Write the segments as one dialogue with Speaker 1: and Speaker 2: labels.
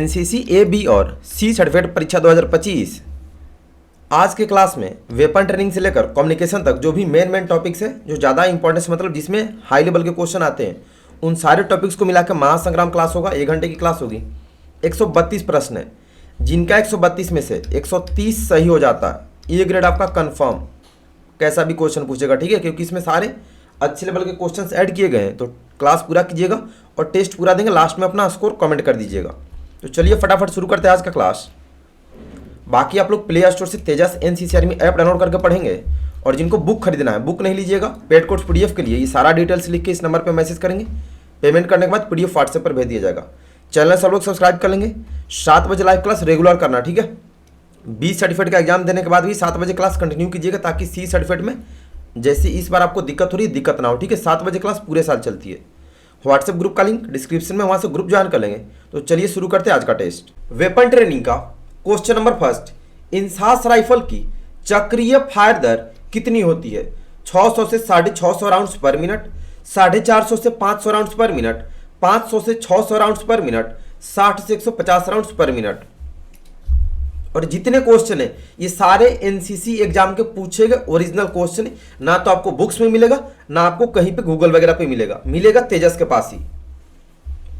Speaker 1: NCC A B और C certificate परीक्षा 2025। आज के क्लास में वेपन ट्रेनिंग से लेकर कम्युनिकेशन तक जो भी मेन टॉपिक्स है, जो ज़्यादा इंपॉर्टेंस मतलब जिसमें हाई लेवल के क्वेश्चन आते हैं, उन सारे टॉपिक्स को मिलाकर महासंग्राम क्लास होगा। 1 घंटे की क्लास होगी। 132 प्रश्न है, जिनका 132 में से 130 सही हो जाता है, ये ग्रेड आपका कंफर्म। कैसा भी क्वेश्चन पूछेगा, ठीक है, क्योंकि इसमें सारे अच्छे लेवल के क्वेश्चंस ऐड किए गए हैं। तो क्लास पूरा कीजिएगा और टेस्ट पूरा देंगे, लास्ट में अपना स्कोर कमेंट कर दीजिएगा। तो चलिए फटाफट शुरू करते हैं आज का क्लास। बाकी आप लोग प्ले स्टोर से तेजस एनसीसी आर्मी ऐप डाउनलोड करके पढ़ेंगे, और जिनको बुक खरीदना है, बुक नहीं लीजिएगा, पेड कोर्स पीडीएफ के लिए ये सारा डिटेल्स लिख के इस नंबर पे मैसेज करेंगे। पेमेंट करने के बाद पीडीएफ व्हाट्सएप पर भेज दिया जाएगा। चैनल सब लोग सब्सक्राइब कर लेंगे। 7 बजे लाइव क्लास रेगुलर करना, ठीक है। 20 सर्टिफिकेट का एग्जाम देने के बाद भी 7 बजे क्लास कंटिन्यू कीजिएगा, ताकि सी सर्टिफिकेट में जैसे इस बार आपको दिक्कत हो रही है, दिक्कत ना हो, ठीक है। 7 बजे क्लास पूरे साल चलती है। व्हाट्सएप ग्रुप का लिंक डिस्क्रिप्शन में, वहां से ग्रुप ज्वाइन कर लेंगे। तो चलिए शुरू करते हैं आज का टेस्ट। वेपन ट्रेनिंग का question number first, INSAS rifle की चक्रीय फायर दर कितनी होती है? 600 से 650 राउंड्स पर मिनट, 450 से 500 राउंड्स पर मिनट, 500 से 600 राउंड्स पर मिनट, 60 से 150 राउंड्स पर मिनट। और जितने क्वेश्चन है ये सारे एनसीसी एग्जाम के पूछे गए ओरिजिनल क्वेश्चन है। ना तो आपको बुक्स में मिलेगा, ना आपको कहीं पे गूगल वगैरह पे मिलेगा तेजस के पास ही।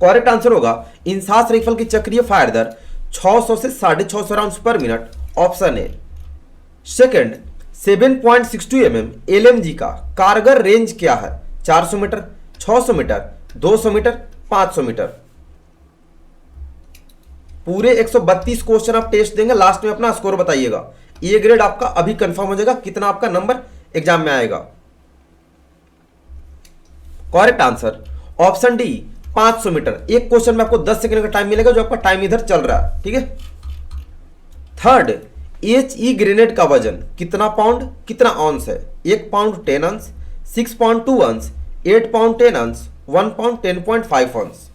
Speaker 1: करेक्ट आंसर होगा इंसास राइफल की चक्रीय फायर दर 600 से 650 राउंड्स पर minute, option A. Second, 7.62 mm LMG का कारगर रेंज क्या है? 400 मीटर, 600 मीटर, 200 मीटर, 500 मीटर। पूरे 132 क्वेश्चन आप टेस्ट देंगे, लास्ट में अपना स्कोर बताइएगा। ये ग्रेड आपका अभी कंफर्म हो जाएगा, कितना आपका नंबर एग्जाम में आएगा। Correct answer option D, 500 metre. एक क्वेश्चन में आपको 10 सेकंड का टाइम मिलेगा, जो आपका टाइम इधर चल रहा है, ठीक है। थर्ड, HE ग्रेनेड का वजन कितना पाउंड कितना ऑन्स है? 1 पाउंड 10 अंश, 6 पाउंड 2 अंश, 8 पाउंड 10 अंश, 1 पाउंड 10.5 अंश।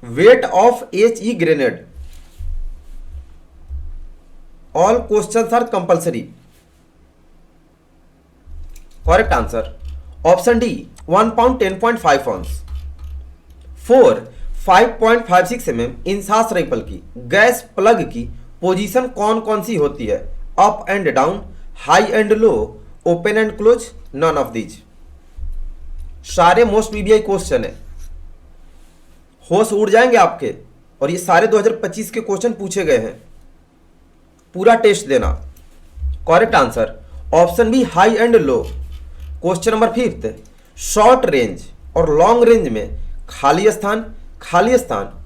Speaker 1: Weight of HE grenade, all questions are compulsory. Correct answer option D, 1 pound 10.5 अंश। 4, 5.56 mm इंसास राइफल की गैस प्लग की पोजीशन कौन कौन सी होती है? Up and down, high and low, open and close, none of these. सारे मोस्ट बीबीआई क्वेश्चन है, होश उड़ जाएंगे आपके। और ये सारे 2025 के क्वेश्चन पूछे गए हैं, पूरा टेस्ट देना। Correct answer option B, high and low. Question number 5, short range और लॉन्ग रेंज में खाली स्थान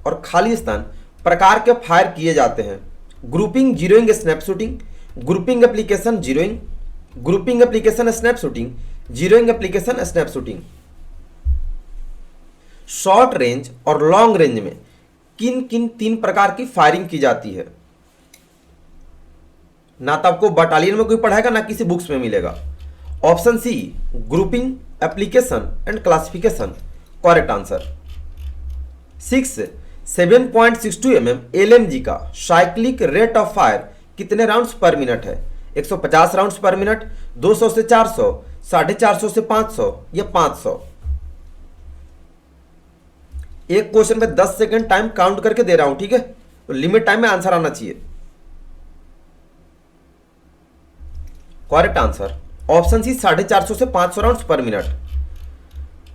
Speaker 1: और खाली स्थान प्रकार के फायर किए जाते हैं। Grouping, zeroing, snap shooting, grouping application, zeroing, grouping application, snap shooting, zeroing application, snap shooting. Short range और लॉन्ग रेंज में किन किन 3 प्रकार की फायरिंग की जाती है? ना तो आपको बटालियन में कोई पढ़ाएगा, ना किसी बुक्स में मिलेगा। Option C, grouping, application and classification. Correct answer. 6, 7.62 mm LMG का साइक्लिक रेट ऑफ फायर कितने राउंड्स पर मिनट है? 150 राउंड्स पर मिनट, 200 से 400, 450 से 500 या 500। एक क्वेश्चन में 10 सेकंड टाइम काउंट करके दे रहा हूं, ठीक है। तो लिमिट टाइम में आंसर आना चाहिए। करेक्ट आंसर ऑप्शन सी, 450 से 500 राउंड्स पर मिनट।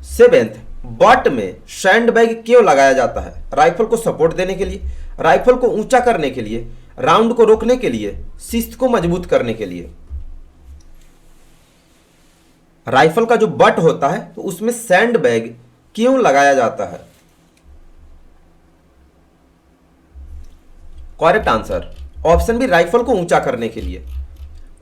Speaker 1: 7th, बट में सैंड बैग क्यों लगाया जाता है? राइफल को सपोर्ट देने के लिए, राइफल को ऊंचा करने के लिए, राउंड को रोकने के लिए, शिस्त को मजबूत करने के लिए। राइफल का जो बट होता है तो उसमें सैंड बैग क्यों लगाया जाता है? Correct answer option B, rifle को ऊंचा करने के लिए।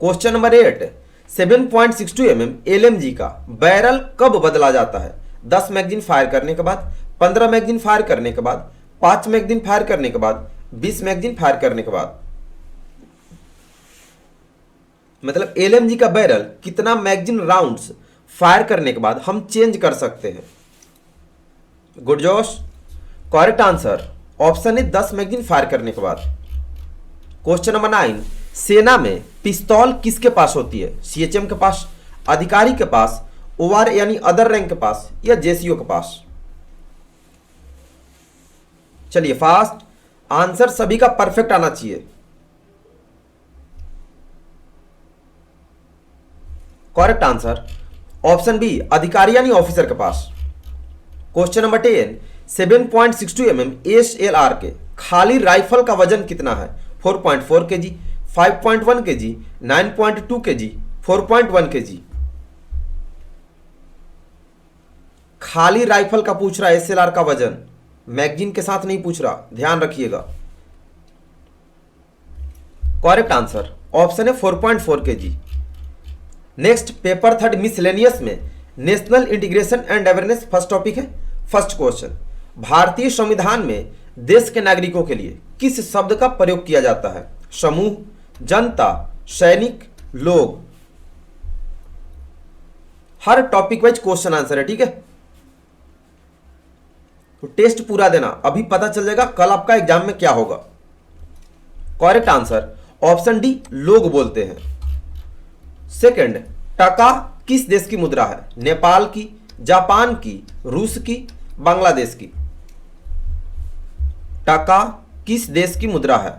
Speaker 1: क्वेश्चन नंबर 8, 7.62 mm एलएमजी का बैरल कब बदला जाता है? 10 मैगजीन फायर करने के बाद, 15 मैगजीन फायर करने के बाद, 5 मैगजीन फायर करने के बाद, 20 मैगजीन फायर करने के बाद। मतलब एलएमजी का बैरल कितना मैगजीन राउंड्स फायर करने के बाद हम चेंज कर सकते हैं? गुड जोश। करेक्ट आंसर ऑप्शन है, 10 मैगजीन फायर करने के बाद। क्वेश्चन नंबर 9, सेना में पिस्तौल किसके पास होती है? सीएचएम के पास, अधिकारी के पास, ओआर यानी अदर रैंक के पास, या जेसीओ के पास। चलिए फास्ट, आंसर सभी का परफेक्ट आना चाहिए। करेक्ट आंसर ऑप्शन बी, अधिकारी यानी ऑफिसर के पास। क्वेश्चन नंबर 10, 7.62 mm SLR के खाली राइफल का वजन कितना है? 4.4 kg, 5.1 kg, 9.2 kg, 4.1 kg। खाली राइफल का पूछ रहा है, SLR का वजन, मैगजीन के साथ नहीं पूछ रहा, ध्यान रखिएगा। करेक्ट आंसर ऑप्शन है 4.4 kg। Next, paper third miscellaneous में national integration and awareness first topic है। फर्स्ट क्वेश्चन, भारतीय संविधान में देश के नागरिकों के लिए किस शब्द का प्रयोग किया जाता है? समूह, जनता, सैनिक, लोग। हर टॉपिक वाइज क्वेश्चन आंसर है, ठीक है? तो टेस्ट पूरा देना, अभी पता चल जाएगा कल आपका एग्जाम में क्या होगा। करेक्ट आंसर ऑप्शन डी, लोग बोलते हैं। सेकंड, टका किस देश की मुद्रा है? नेपाल की, जापान की, रूस की, बांग्लादेश की। टका किस देश की मुद्रा है?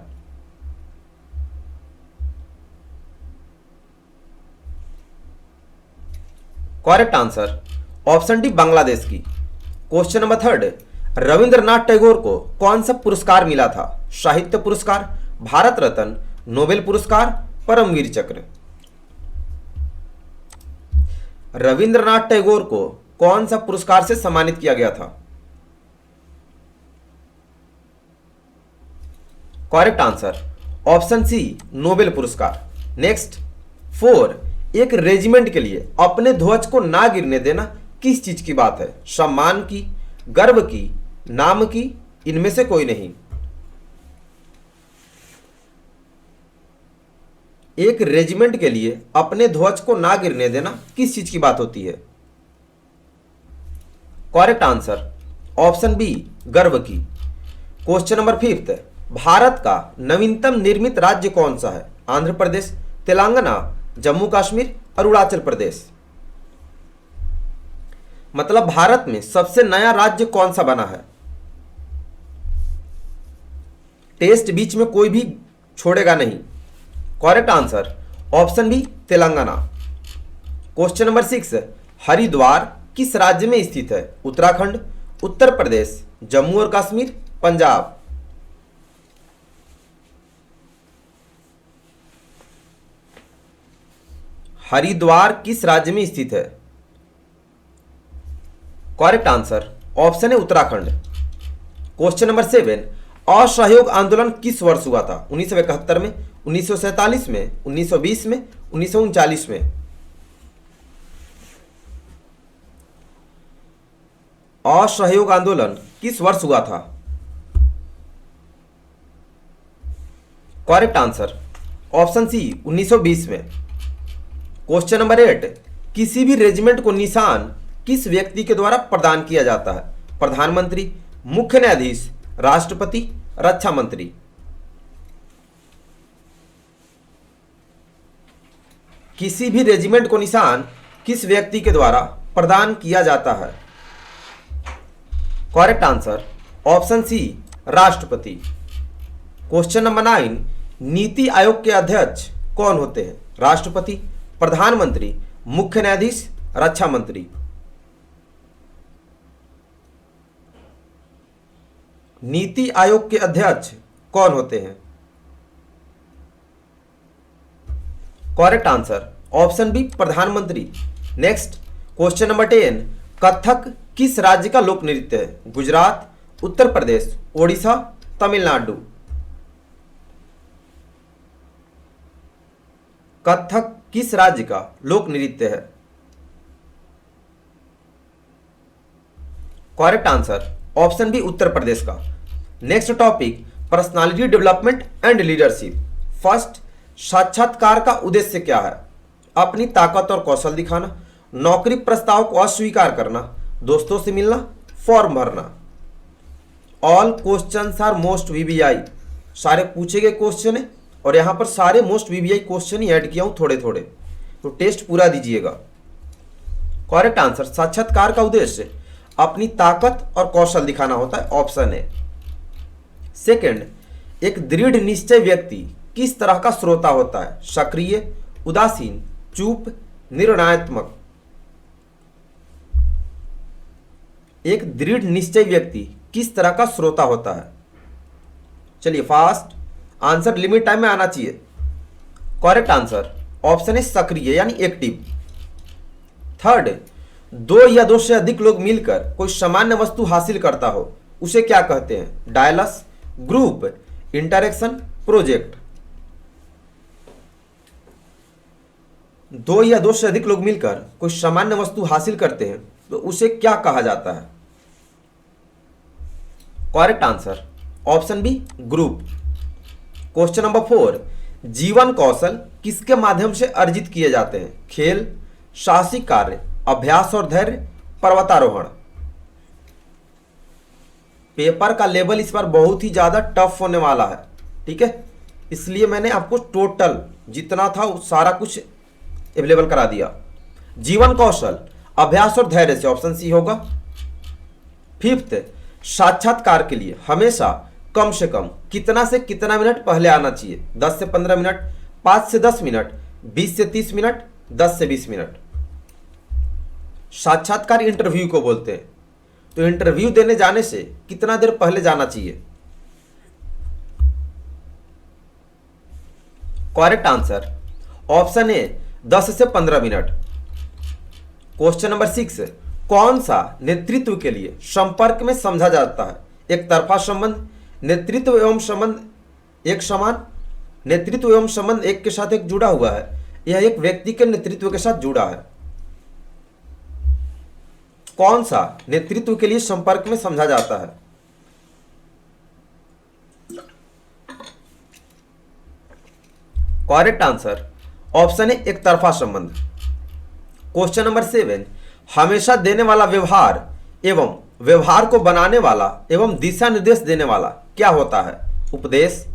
Speaker 1: Correct answer option D, Bangladesh की। Question number third, Rabindranath Tagore को कौन सा पुरस्कार मिला था? साहित्य पुरस्कार, भारत रत्न, नोबेल पुरस्कार, परमवीर चक्र। रविंद्रनाथ टैगोर को कौन सा पुरस्कार से सम्मानित किया गया था? Correct answer option C, Nobel पुरस्कार। नेक्स्ट 4, एक रेजिमेंट के लिए अपने ध्वज को ना गिरने देना किस चीज की बात है? सम्मान की, गर्व की, नाम की, इनमें से कोई नहीं। एक रेजिमेंट के लिए अपने ध्वज को ना गिरने देना किस चीज की बात होती है? करेक्ट आंसर ऑप्शन बी, गर्व की। क्वेश्चन नंबर 5, भारत का नवीनतम निर्मित राज्य कौन सा है? आंध्र प्रदेश, तेलंगाना, जम्मू कश्मीर, अरुणाचल प्रदेश। मतलब भारत में सबसे नया राज्य कौन सा बना है? टेस्ट बीच में कोई भी छोड़ेगा नहीं। Correct answer option B, Telangana. Question number 6, Haridwar किस राज्य में स्थित है? उत्तराखंड, उत्तर प्रदेश, जम्मू और कश्मीर, पंजाब। हरिद्वार किस राज्य में स्थित है? करेक्ट आंसर ऑप्शन है उत्तराखंड। क्वेश्चन नंबर 7, असहयोग आंदोलन किस वर्ष हुआ था? 1971 में, 1947 में, 1920 में, 1939 में। असहयोग आंदोलन किस वर्ष हुआ था? करेक्ट आंसर ऑप्शन सी, 1920 में। क्वेश्चन नंबर 8, किसी भी रेजिमेंट को निशान किस व्यक्ति के द्वारा प्रदान किया जाता है? प्रधानमंत्री, मुख्य न्यायाधीश, राष्ट्रपति, रक्षा मंत्री। किसी भी रेजिमेंट को निशान किस व्यक्ति के द्वारा प्रदान किया जाता है? करेक्ट आंसर ऑप्शन सी, राष्ट्रपति। क्वेश्चन नंबर 9, नीति आयोग के अध्यक्ष कौन होते हैं? राष्ट्रपति, प्रधानमंत्री, मुख्य न्यायाधीश, रक्षा मंत्री। नीति आयोग के अध्यक्ष कौन होते हैं? करेक्ट आंसर ऑप्शन बी, प्रधानमंत्री। नेक्स्ट क्वेश्चन नंबर 10, कथक किस राज्य का लोक नृत्य है? गुजरात, उत्तर प्रदेश, ओडिशा, तमिलनाडु। कथक किस राज्य का लोक नृत्य है? Correct answer option B, Uttar Pradesh का। Next topic, personality development and leadership. First, साक्षात्कार का उद्देश्य क्या है? अपनी ताकत और कौशल दिखाना, नौकरी प्रस्ताव को अस्वीकार करना, दोस्तों से मिलना, फॉर्म भरना। All questions are most VVI, सारे पूछे गए क्वेश्चन है और यहां पर सारे मोस्ट वीवीआई क्वेश्चन ही ऐड किया हूं थोड़े थोड़े, तो टेस्ट पूरा दीजिएगा। करेक्ट आंसर, साक्षात्कार का उद्देश्य अपनी ताकत और कौशल दिखाना होता है, ऑप्शन है। सेकंड, एक दृढ़ निश्चय व्यक्ति किस तरह का श्रोता होता है? सक्रिय, उदासीन, चुप, निर्णयात्मक। एक दृढ़ निश्चय व्यक्ति किस तरह का श्रोता होता है? चलिए फास्ट आंसर, लिमिट टाइम में आना चाहिए। करेक्ट आंसर ऑप्शन है सक्रिय यानी एक्टिव। थर्ड, दो या दो से अधिक लोग मिलकर कोई सामान्य वस्तु हासिल करता हो उसे क्या कहते हैं? Dallas, group, interaction, project. दो या दो से अधिक लोग मिलकर कोई सामान्य वस्तु हासिल करते हैं तो उसे क्या कहा जाता है? Correct answer option B, group. Question number 4, जीवन कौशल किसके माध्यम से अर्जित किए जाते हैं? खेल, साहसिक कार्य, अभ्यास और धैर्य, पर्वतारोहण। पेपर का लेवल इस बार बहुत ही ज्यादा टफ होने वाला है, ठीक है, इसलिए मैंने आपको टोटल जितना था वो सारा कुछ अवेलेबल करा दिया। जीवन कौशल, अभ्यास और धैर्य से ऑप्शन सी होगा। फिफ्थ, साक्षात्कार के लिए हमेशा कम से कम कितना से कितना मिनट पहले आना चाहिए? 10 से 15 मिनट, 5 से 10 मिनट, 20 से 30 मिनट, 10 से 20 मिनट। साक्षात्कार इंटरव्यू को बोलते हैं, तो इंटरव्यू देने जाने से कितना देर पहले जाना चाहिए? करेक्ट आंसर ऑप्शन ए, 10 से 15 मिनट। क्वेश्चन नंबर 6, कौन सा नेतृत्व के लिए संपर्क में समझा जाता है? एक तरफा संबंध, नेतृत्व एवं संबंध एक समान, नेतृत्व एवं संबंध एक के साथ एक जुड़ा हुआ है, यह एक व्यक्ति के नेतृत्व के साथ जुड़ा है। कौन सा नेतृत्व के लिए संपर्क में समझा जाता है? करेक्ट आंसर ऑप्शन है एक तरफा संबंध। क्वेश्चन नंबर 7, हमेशा देने वाला व्यवहार एवं व्यवहार को बनाने वाला एवं दिशा निर्देश देने वाला क्या होता है? उपदेश,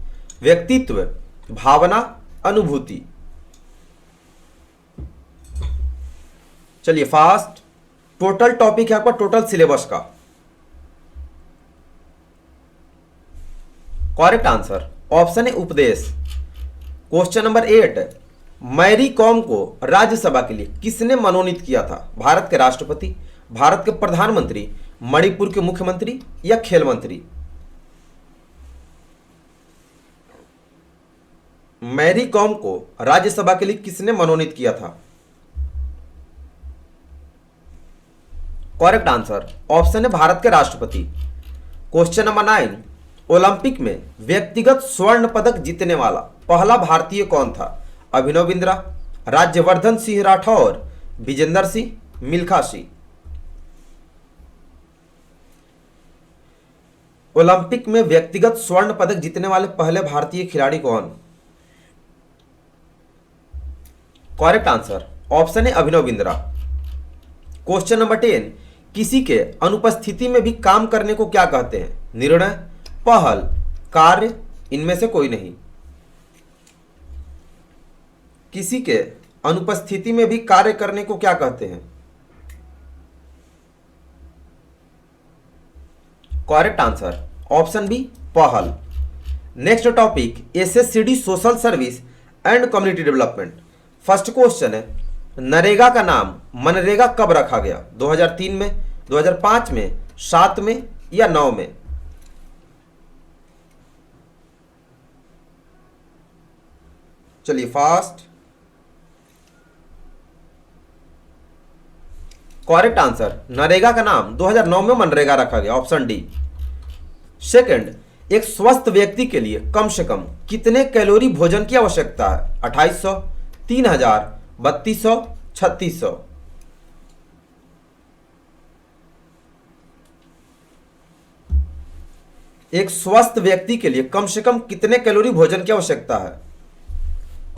Speaker 1: व्यक्तित्व, भावना, अनुभूति। चलिए फास्ट, टोटल टॉपिक है आपका टोटल सिलेबस का। करेक्ट आंसर ऑप्शन है उपदेश। क्वेश्चन नंबर 8, मैरी कॉम को राज्यसभा के लिए किसने मनोनीत किया था? भारत के राष्ट्रपति, भारत के प्रधानमंत्री, मणिपुर के मुख्यमंत्री या खेल मंत्री? मैरी कॉम को राज्यसभा के लिए किसने मनोनीत किया था? करेक्ट आंसर ऑप्शन है भारत के राष्ट्रपति। क्वेश्चन नंबर 9, ओलंपिक में व्यक्तिगत स्वर्ण पदक जीतने वाला पहला भारतीय कौन था? अभिनव बिंद्रा, राज्यवर्धन सिंह राठौर, विजेंदर सिंह, मिल्खा सिंह। ओलंपिक में व्यक्तिगत स्वर्ण पदक जीतने वाले पहले भारतीय खिलाड़ी कौन? करेक्ट आंसर ऑप्शन है अभिनव बिंद्रा। क्वेश्चन नंबर 10, किसी के अनुपस्थिति में भी काम करने को क्या कहते हैं? निर्णय, पहल, कार्य, इनमें से कोई नहीं। किसी के अनुपस्थिति में भी कार्य करने को क्या कहते हैं? करेक्ट आंसर ऑप्शन बी, पहल। Next topic, SSCD social service and community development. First question है, नरेगा का नाम मनरेगा कब रखा गया? 2003 में, 2005 में, 7 में या 9 में? चलिए फास्ट, करेक्ट आंसर नरेगा का नाम 2009 में मनरेगा रखा गया, ऑप्शन डी। सेकंड, एक स्वस्थ व्यक्ति के लिए कम से कम कितने कैलोरी भोजन की आवश्यकता है? 2800, 3000, 3200, 3600? एक स्वस्थ व्यक्ति के लिए कम से कम कितने कैलोरी भोजन की आवश्यकता है?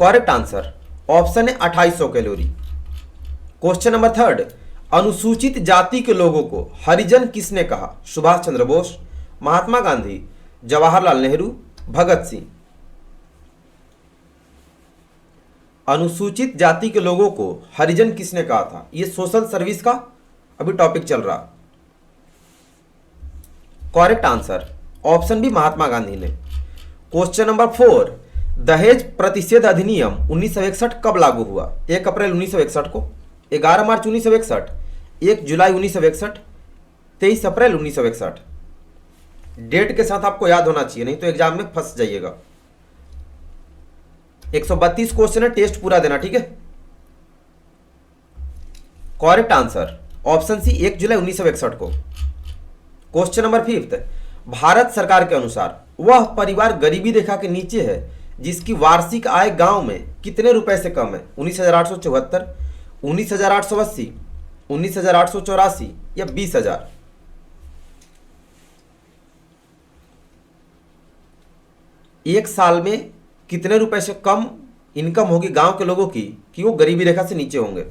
Speaker 1: करेक्ट आंसर ऑप्शन है 2800 कैलोरी। क्वेश्चन नंबर 3, अनुसूचित जाति के लोगों को हरिजन किसने कहा? सुभाष चंद्र बोस, महात्मा गांधी, जवाहरलाल नेहरू, भगत सिंह? अनुसूचित जाति के लोगों को हरिजन किसने कहा था? यह सोशल सर्विस का अभी टॉपिक चल रहा। Correct answer option B Mahatma Gandhi ने। क्वेश्चन नंबर 4, दहेज प्रतिषेध अधिनियम 1961 कब लागू हुआ? 1 अप्रैल 1961 को, 11 मार्च 1961, 1 जुलाई 1961, 23 अप्रैल 1961। डेट के साथ आपको याद होना चाहिए, नहीं तो एग्जाम में फंस जाइएगा। 132 क्वेश्चन है, टेस्ट पूरा देना, ठीक है। करेक्ट आंसर ऑप्शन सी 1 जुलाई 1961 को। क्वेश्चन नंबर 5, भारत सरकार के अनुसार वह परिवार गरीबी रेखा के नीचे है जिसकी वार्षिक आय गांव में कितने रुपए से कम है? 19,874, 19,880, 19,884 या 20,000? एक साल में कितने रुपए से कम इनकम होगी गांव के लोगों की कि वो गरीबी रेखा से नीचे होंगे?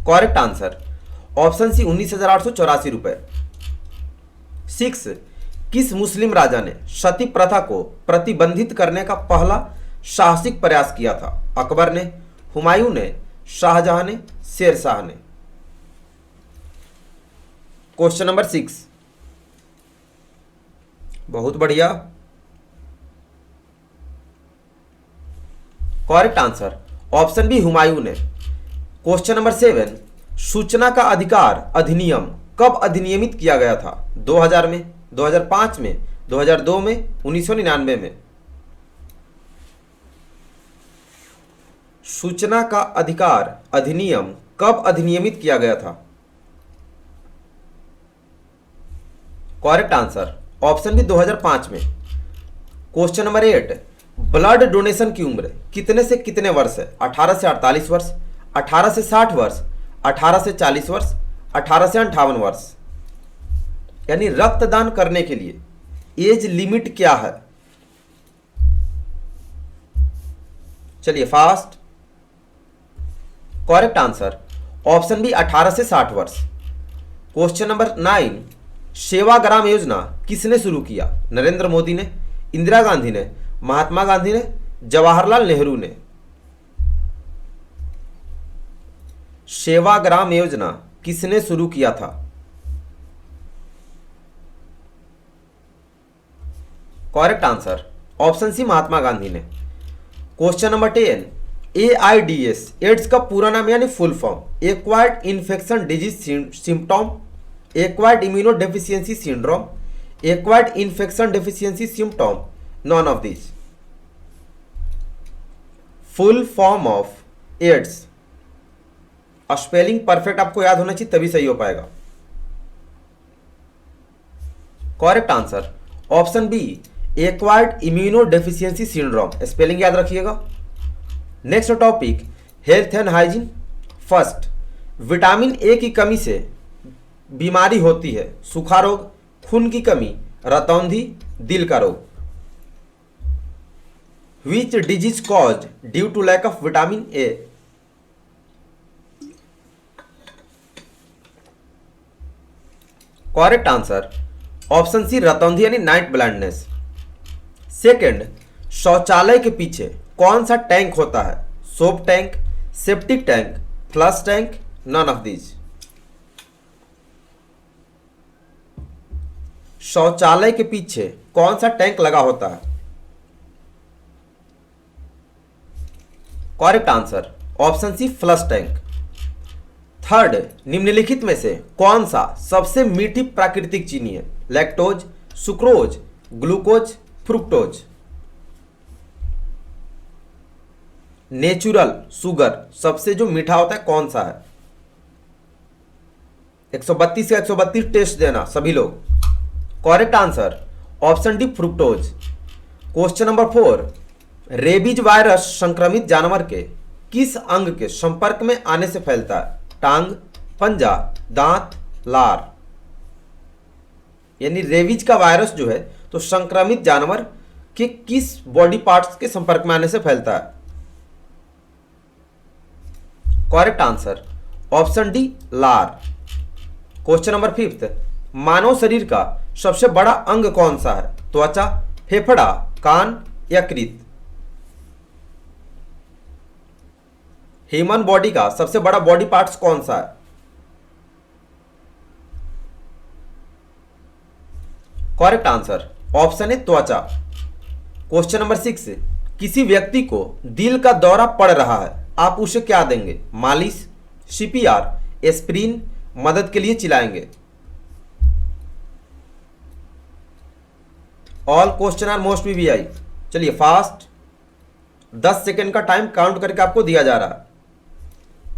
Speaker 1: करेक्ट आंसर ऑप्शन सी 19,884 रुपए। 6, किस मुस्लिम राजा ने सती प्रथा को प्रतिबंधित करने का पहला साहसिक प्रयास किया था? अकबर ने, हुमायूं ने, शाहजहां ने, शेरशाह ने? क्वेश्चन नंबर 6, बहुत बढ़िया। Correct answer option B Humayun ने। क्वेश्चन नंबर 7, सूचना का अधिकार अधिनियम कब अधिनियमित किया गया था? 2000 में, 2005 में, 2002 में, 1999 में? सूचना का अधिकार अधिनियम कब अधिनियमित किया गया था? करेक्ट आंसर ऑप्शन बी 2005 में। क्वेश्चन नंबर 8, ब्लड डोनेशन की उम्र कितने से कितने वर्ष है? 18 से 48 वर्ष, 18 से 60 वर्ष, 18 से 40 वर्ष, 18 से 58 वर्ष? यानी रक्तदान करने के लिए एज लिमिट क्या है? चलिए fast. Correct answer option B 18 से 60 वर्ष। क्वेश्चन नंबर 9, सेवाग्राम योजना किसने शुरू किया? नरेंद्र मोदी ने, इंदिरा गांधी ने, महात्मा गांधी ने, जवाहरलाल नेहरू ने? सेवाग्राम योजना किसने शुरू किया था? करेक्ट आंसर ऑप्शन सी महात्मा गांधी ने। क्वेश्चन नंबर 10, एआईडीएस एड्स का पूरा नाम यानी full form? Acquired infection disease symptom, acquired immuno deficiency syndrome, acquired infection deficiency symptom, none of this? Full form of AIDS, spelling perfect आपको याद होना चाहिए तभी सही हो पाएगा। Correct answer option B acquired immuno deficiency syndrome, spelling याद रखिएगा। Next topic health and hygiene. First, vitamin A की कमी से बीमारी होती है? सूखा रोग, खून की कमी, रतौंधी, दिल का रोग? Which disease caused due to lack of vitamin A? Correct answer option C रतौंधी यानी नाइट ब्लाइंडनेस। सेकेंड, शौचालय के पीछे कौन सा टैंक होता है? Soap tank, septic tank, flush tank, none of these? शौचालय के पीछे कौन सा टैंक लगा होता है? Correct answer option C flush tank. Third, निम्नलिखित में से कौन सा सबसे मीठी प्राकृतिक चीनी है? Lactose, sucrose, glucose, fructose? Natural sugar सबसे जो मीठा होता है कौन सा है? 132 से 132 टेस्ट देना सभी लोग। Correct answer option D fructose. Question number 4, rabies virus संक्रमित जानवर के किस अंग के संपर्क में आने से फैलता है? टांग, पंजा, दांत, लार? यानी रेबीज का वायरस जो है तो संक्रमित जानवर के किस बॉडी पार्ट्स के संपर्क में आने से फैलता है? करेक्ट आंसर ऑप्शन डी लार। क्वेश्चन नंबर 5, मानव शरीर का सबसे बड़ा अंग कौन सा है? त्वचा, फेफड़ा, कान, यकृत? ह्यूमन बॉडी का सबसे बड़ा बॉडी पार्ट्स कौन सा है? करेक्ट आंसर ऑप्शन है त्वचा। क्वेश्चन नंबर 6, किसी व्यक्ति को दिल का दौरा पड़ रहा है, आप उसे क्या देंगे? मालिश, सीपीआर, एस्प्रिन, मदद के लिए चिल्लाएंगे। All question are most VVI. चलिए फास्ट, 10 सेकेंड का टाइम काउंट करके आपको दिया जा रहा है।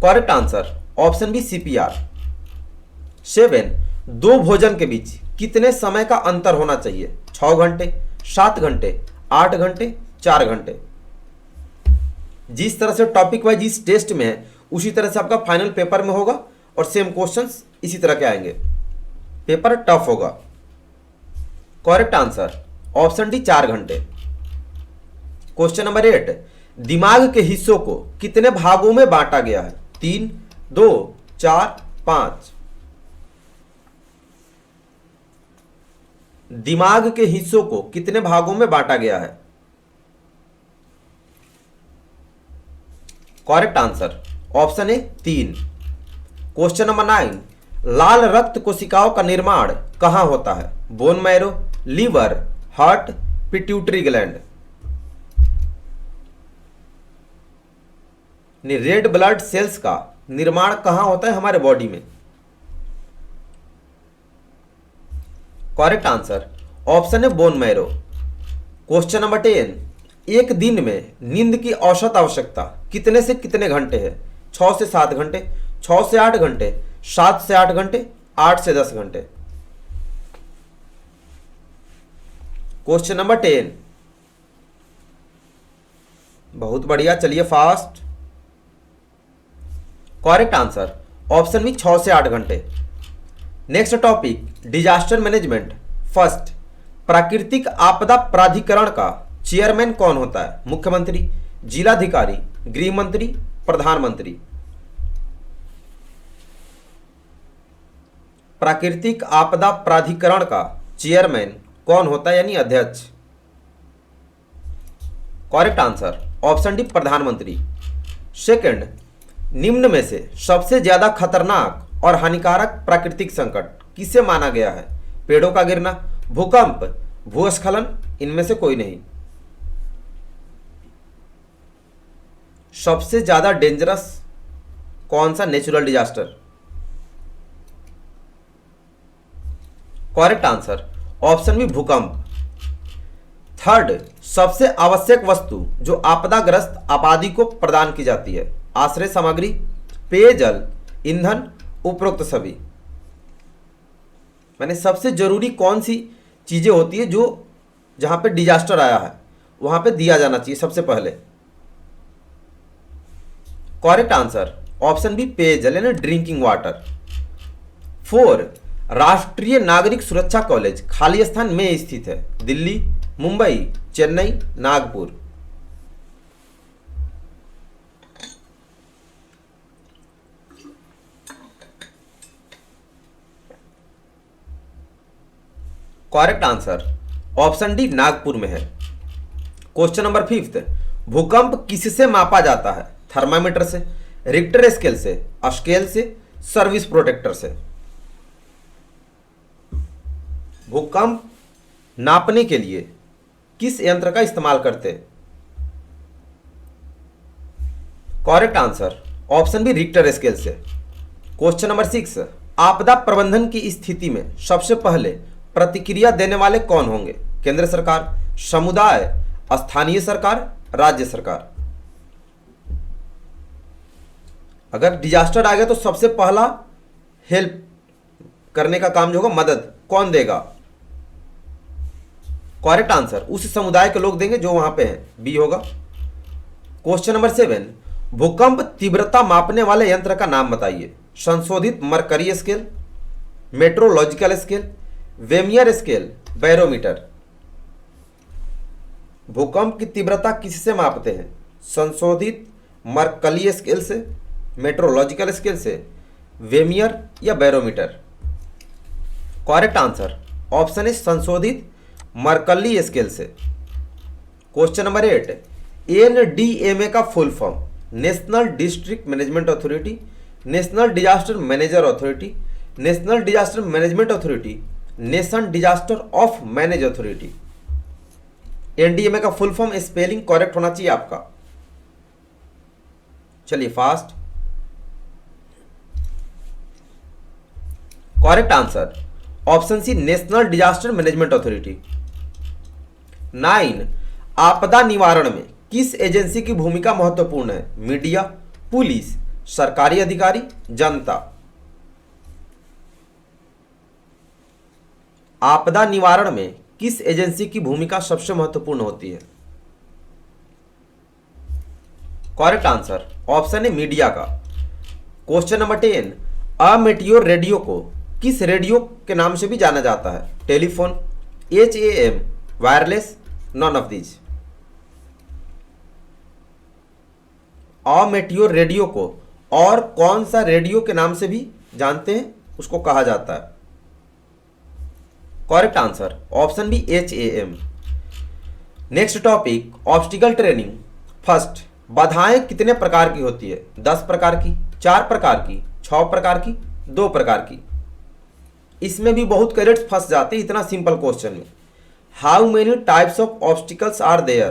Speaker 1: Correct answer option B CPR. 7, दो भोजन के बीच कितने समय का अंतर होना चाहिए? 6 घंटे, 7 घंटे, 8 घंटे, 4 घंटे। जिस तरह से टॉपिक वाइज इस टेस्ट में है उसी तरह से आपका फाइनल पेपर में होगा और सेम क्वेश्चंस इसी तरह के आएंगे। पेपर टफ होगा। करेक्ट आंसर ऑप्शन डी 4 घंटे। क्वेश्चन नंबर 8, दिमाग के हिस्सों को कितने भागों में बांटा गया है? 3, 2, 4, 5। दिमाग के हिस्सों को कितने भागों में बांटा गया है? Correct answer option A 3। Question number 9, लाल रक्त कोशिकाओं का निर्माण कहां होता है? Bone marrow, liver, heart, pituitary gland. Red blood cells का निर्माण कहां होता है हमारे बॉडी में? करेक्ट आंसर ऑप्शन है बोन मैरो। क्वेश्चन नंबर 10, एक दिन में नींद की औसत आवश्यकता कितने से कितने घंटे है? 6 से 7 घंटे, 6 से 8 घंटे, 7 से 8 घंटे, 8 से 10 घंटे। क्वेश्चन नंबर 10, बहुत बढ़िया, चलिए fast. Correct answer option B 6 से 8 घंटे। Next topic, disaster management. First, प्राकृतिक आपदा प्राधिकरण का चेयरमैन कौन होता है? मुख्यमंत्री, जिलाधिकारी, गृह मंत्री, प्रधानमंत्री। प्राकृतिक आपदा प्राधिकरण का चेयरमैन कौन होता है यानी अध्यक्ष? करेक्ट आंसर ऑप्शन डी प्रधानमंत्री। सेकंड, निम्न में से सबसे ज्यादा खतरनाक और हानिकारक प्राकृतिक संकट किसे माना गया है? पेड़ों का गिरना, भूकंप, भूस्खलन, इनमें से कोई नहीं। सबसे ज्यादा डेंजरस कौन सा natural disaster? Correct answer option B भूकंप। थर्ड, सबसे आवश्यक वस्तु जो आपदाग्रस्त आबादी को प्रदान की जाती है? आश्रय सामग्री, पेयजल, ईंधन, उपरोक्त सभी। मैंने सबसे जरूरी कौन सी चीजें होती है जो जहां पे डिजास्टर आया है वहां पे दिया जाना चाहिए सबसे पहले? करेक्ट आंसर ऑप्शन बी पेयजल यानी ड्रिंकिंग वाटर। 4, राष्ट्रीय नागरिक सुरक्षा कॉलेज खाली स्थान में स्थित है? Delhi, Mumbai, Chennai, Nagpur. Correct answer option D Nagpur में है। क्वेश्चन नंबर 5, भूकंप किससे मापा जाता है? थर्मामीटर से, रिक्टर स्केल से, सर्विस प्रोटेक्टर से। भूकंप नापने के लिए किस यंत्र का इस्तेमाल करते हैं? Correct answer option B Richter scale से। क्वेश्चन नंबर 6, आपदा प्रबंधन की स्थिति में सबसे पहले प्रतिक्रिया देने वाले कौन होंगे? केंद्र सरकार, समुदाय, स्थानीय सरकार, राज्य सरकार। अगर डिजास्टर आ गया तो सबसे पहला हेल्प करने का काम जो होगा, मदद कौन देगा? करेक्ट आंसर उस समुदाय के लोग देंगे जो वहां पे हैं, बी होगा। क्वेश्चन नंबर 7, भूकंप तीव्रता मापने वाले यंत्र का नाम बताइए? संशोधित mercury scale, metrological scale, vernier scale, barometer. भूकंप की तीव्रता किससे मापते हैं? संशोधित मरकली स्केल से, मेट्रोलॉजिकल स्केल से, वेमियर या बैरोमीटर। करेक्ट आंसर ऑप्शन है संशोधित मरकली स्केल से। क्वेश्चन नंबर 8, एनडीएमए का full form? National district management authority, national disaster manager authority, national disaster management authority, nation disaster of manage authority. NDMA का full form spelling correct होना चाहिए आपका। चलिए fast. Correct answer option C national disaster management authority. 9 आपदा निवारण में किस agency की भूमिका महत्वपूर्ण है? मीडिया, पुलिस, सरकारी अधिकारी, जनता। आपदा निवारण में किस एजेंसी की भूमिका सबसे महत्वपूर्ण होती है? करेक्ट आंसर ऑप्शन है मीडिया का। क्वेश्चन नंबर 10 अमेट्योर रेडियो को किस रेडियो के नाम से भी जाना जाता है? Telephone, HAM, wireless, none of these. Amateur radio को और कौन सा रेडियो के नाम से भी जानते हैं, उसको कहा जाता है? Correct answer option B HAM। Next topic obstacle training. First, बाधाएं कितने प्रकार की होती है? 10 प्रकार की, 4 प्रकार की, 6 प्रकार की, 2 प्रकार की। इसमें भी बहुत कैडेट्स फंस जाते हैं इतना सिंपल क्वेश्चन में। How many types of obstacles are there?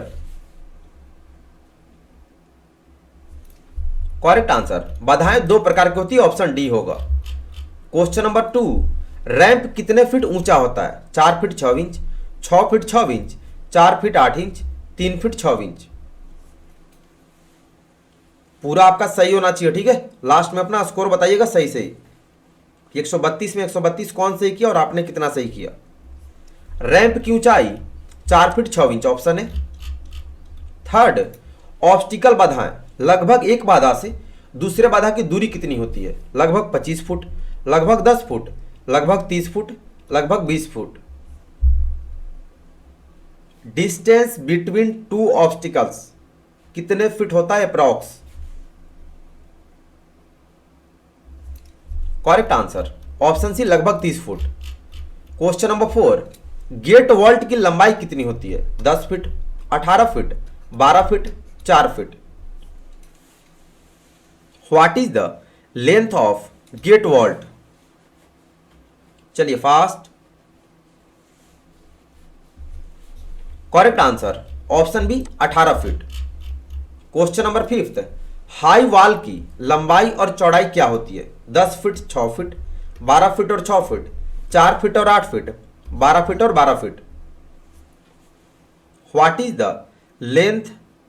Speaker 1: Correct answer बाधाएं 2 प्रकार की होती है, ऑप्शन डी होगा। क्वेश्चन नंबर 2 रैंप कितने फीट ऊंचा होता है? 4 feet 6 inch, 6 feet 6 inch, 4 feet 8 inch, 3 feet 6 inch. पूरा आपका सही होना चाहिए, ठीक है। लास्ट में अपना स्कोर बताइएगा सही सही कि 132 में 132 कौन सही किया और आपने कितना सही किया। रैंप की ऊंचाई 4 फीट 6 इंच ऑप्शन है। थर्ड, ऑब्स्टिकल बाधाएं लगभग एक बाधा से दूसरे बाधा की दूरी कितनी होती है? लगभग 25 फुट, लगभग 10 फुट, लगभग 30 फुट, लगभग 20 foot. Distance between two obstacles कितने फीट होता है approx? Correct answer option C लगभग 30 foot. Question number 4 gate vault की लंबाई कितनी होती है? 10 feet, 18 feet, 12 feet, 4 feet. What is the length of gate vault? चलिए fast. Correct answer option B 18 feet. Question number 5 high wall की लंबाई और चौड़ाई क्या होती है? 10 फीट 6 फीट, 12 फीट और 6 फीट, 4 फीट और 8 फीट, 12 फीट और 12 feet. What is the length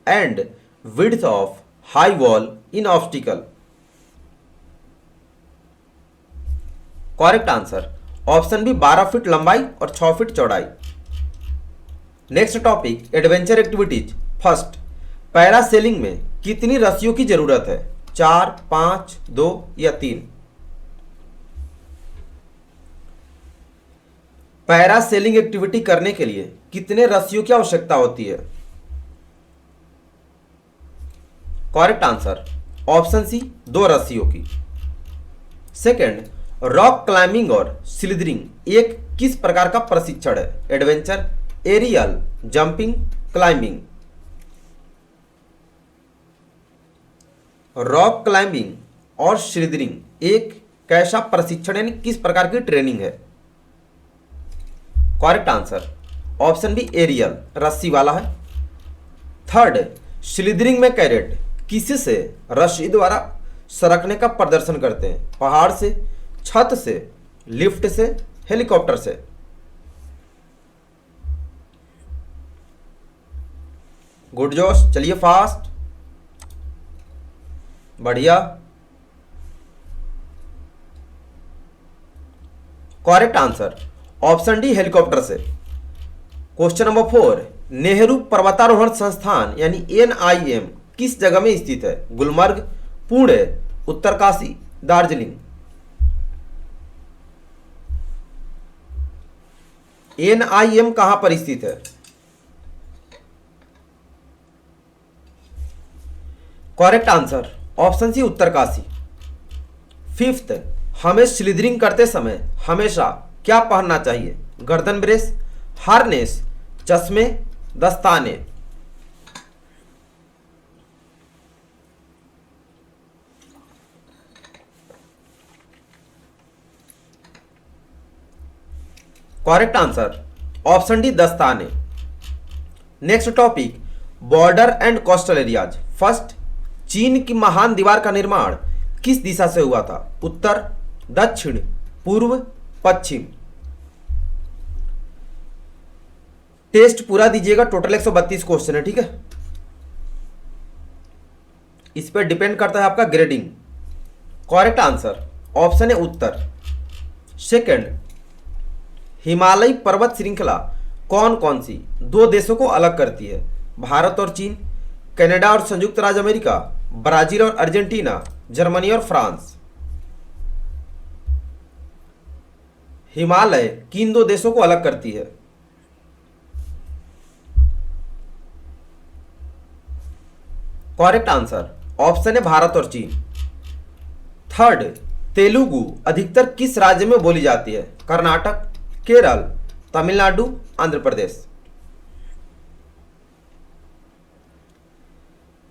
Speaker 1: and width of high wall in obstacle? Correct answer option B 12 feet लंबाई और 6 फीट चौड़ाई। Next topic adventure activities. First, parasailing में कितनी रस्सियों की जरूरत है? 4, 5, 2 या 3? पैरासेलिंग एक्टिविटी करने के लिए कितने रस्सियों की आवश्यकता होती है? करेक्ट आंसर ऑप्शन सी 2 रस्सियों की। सेकंड, रॉक क्लाइंबिंग और स्लिदरिंग एक किस प्रकार का प्रशिक्षण है? Adventure, aerial, jumping, climbing. Rock climbing और स्लिदरिंग एक कैसा प्रशिक्षण यानी किस प्रकार की ट्रेनिंग है? Correct answer option B aerial, रस्सी वाला है। थर्ड, स्लिदरिंग में कैडेट किससे रस्सी द्वारा सरकने का प्रदर्शन करते हैं? पहाड़ से, छत से, लिफ्ट से, हेलीकॉप्टर से। गुड जोश, चलिए फास्ट, बढ़िया। Correct answer option D helicopter से। क्वेश्चन नंबर 4 नेहरू पर्वतारोहण संस्थान यानी NIM किस जगह में स्थित है? गुलमर्ग, पुणे, उत्तरकाशी, दार्जिलिंग। NIM कहां पर स्थित है? Correct answer option C Uttarkashi. Fifth, हमें स्लिदरिंग करते समय हमेशा क्या पहनना चाहिए? गर्दन ब्रेस, हार्नेस, चश्मे, दस्ताने। करेक्ट आंसर ऑप्शन डी दस्ताने। Next topic, border and coastal areas. First, चीन की महान दीवार का निर्माण किस दिशा से हुआ था? उत्तर, दक्षिण, पूर्व, पश्चिम। टेस्ट पूरा दीजिएगा, टोटल 132 क्वेश्चन है, ठीक है। इस पर डिपेंड करता है आपका ग्रेडिंग। करेक्ट आंसर ऑप्शन है उत्तर। सेकंड, हिमालय पर्वत श्रृंखला कौन कौन सी दो देशों को अलग करती है? भारत और चीन, कनाडा और संयुक्त राज्य अमेरिका, ब्राजील और अर्जेंटीना, जर्मनी और फ्रांस। हिमालय किन दो देशों को अलग करती है? करेक्ट आंसर ऑप्शन है भारत और चीन। थर्ड, तेलुगु अधिकतर किस राज्य में बोली जाती है? कर्नाटक, केरल, तमिलनाडु, आंध्र प्रदेश।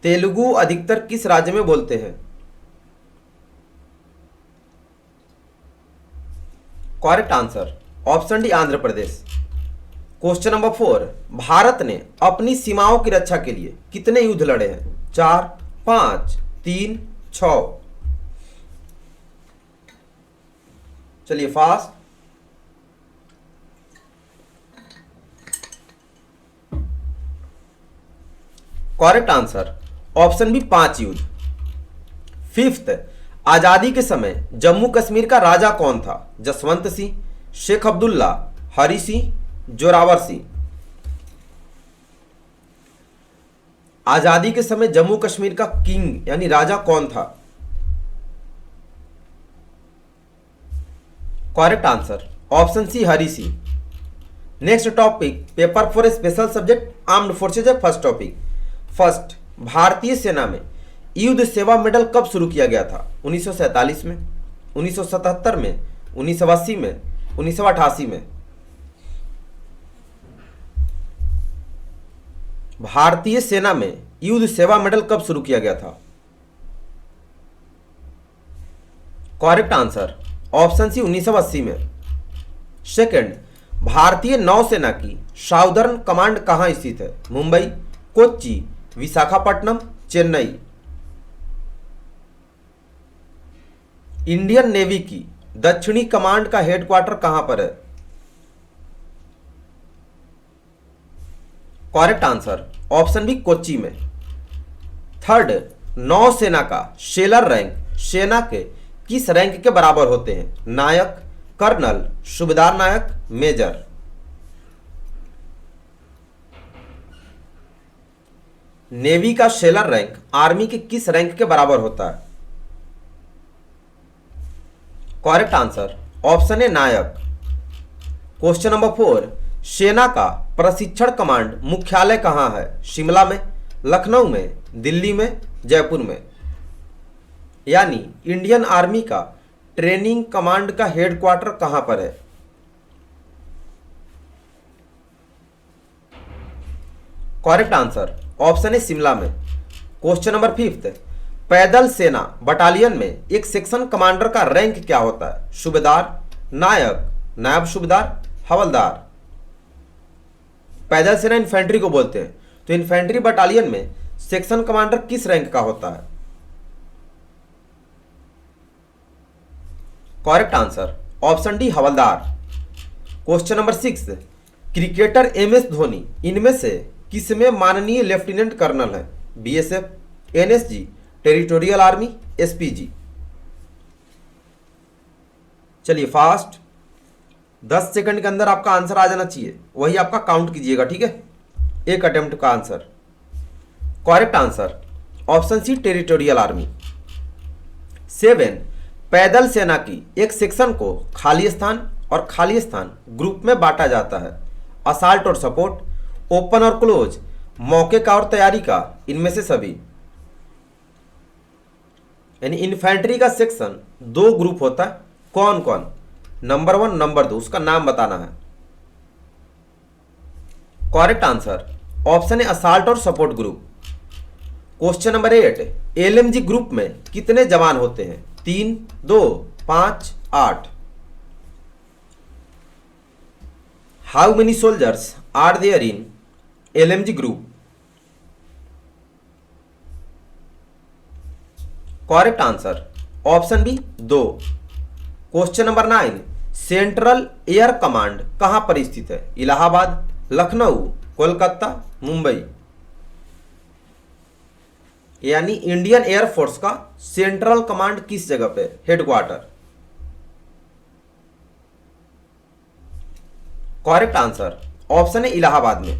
Speaker 1: तेलुगु अधिकतर किस राज्य में बोलते हैं? Correct answer option D, Andhra Pradesh. Question number 4, Bharat ने अपनी सीमाओं की रक्षा के लिए कितने युद्ध लड़े हैं? 4, 5, 3, 6। चलिए fast. Correct answer option B, 5 युद्ध। फिफ्थ, आजादी के समय जम्मू कश्मीर का राजा कौन था? जसवंत सिंह, शेख अब्दुल्ला, हरि सिंह, जोरावर सिंह। आजादी के समय जम्मू कश्मीर का किंग यानी राजा कौन था? Correct answer option C, Hari Singh. Next topic, paper for special subject armed forces है। फर्स्ट टॉपिक, फर्स्ट, भारतीय सेना में युद्ध सेवा मेडल कब शुरू किया गया था? 1947 में, 1977 में, 1980 में, 1988 में। भारतीय सेना में युद्ध सेवा मेडल कब शुरू किया गया था? करेक्ट आंसर ऑप्शन सी, 1980 में। सेकंड, भारतीय नौसेना की साउदर्न कमांड कहां स्थित है? मुंबई, कोच्चि, विशाखापट्टनम, चेन्नई। इंडियन नेवी की दक्षिणी कमांड का हेडक्वार्टर कहां पर है? Correct answer option B, Kochi में। थर्ड, नौसेना का सेलर रैंक सेना के किस रैंक के बराबर होते हैं? नायक, कर्नल, सूबेदार नायक, मेजर। नेवी का सेलर रैंक आर्मी के किस रैंक के बराबर होता है? करेक्ट आंसर ऑप्शन है नायक। क्वेश्चन नंबर 4, सेना का प्रशिक्षण कमांड मुख्यालय कहां है? शिमला में, लखनऊ में, दिल्ली में, जयपुर में। यानी इंडियन आर्मी का ट्रेनिंग कमांड का हेडक्वार्टर कहां पर है? करेक्ट आंसर ऑप्शन है शिमला में। क्वेश्चन नंबर 5, पैदल सेना बटालियन में एक सेक्शन कमांडर का रैंक क्या होता है? सूबेदार, नायक, नायब सूबेदार, हवलदार। पैदल सेना इन्फेंट्री को बोलते हैं, तो इन्फेंट्री बटालियन में सेक्शन कमांडर किस रैंक का होता है? करेक्ट आंसर ऑप्शन डी, हवलदार। Question number 6, cricketer MS Dhoni इनमें से किसमें माननीय लेफ्टिनेंट कर्नल है? BSF, NSG, territorial army, SPG। चलिए फास्ट, 10 सेकंड के अंदर आपका आंसर आ जाना चाहिए, वही आपका काउंट कीजिएगा, ठीक है। एक अटेम्प्ट का answer. Correct answer option C, territorial army. 7, पैदल सेना की एक सेक्शन को खालिस्तान और खालिस्तान ग्रुप में बांटा जाता है। असाल्ट और सपोर्ट, ओपन और क्लोज, मौके का और तैयारी का, इनमें से सभी। यानी इन्फेंट्री का सेक्शन 2 ग्रुप होता है। कौन कौन? नंबर 1, नंबर 2, उसका नाम बताना है। करेक्ट आंसर ऑप्शन है असाल्ट और support group. Question number 8, LMG group में कितने जवान होते हैं? 3, 2, 5, 8। How many soldiers are there in LMG group. Correct answer option B 2। Question number 9, central air command कहां पर स्थित है? इलाहाबाद, लखनऊ, कोलकाता, मुंबई। यानी इंडियन एयरफोर्स का सेंट्रल कमांड किस जगह पे? हेडक्वार्टर। करेक्ट आंसर ऑप्शन है इलाहाबाद में।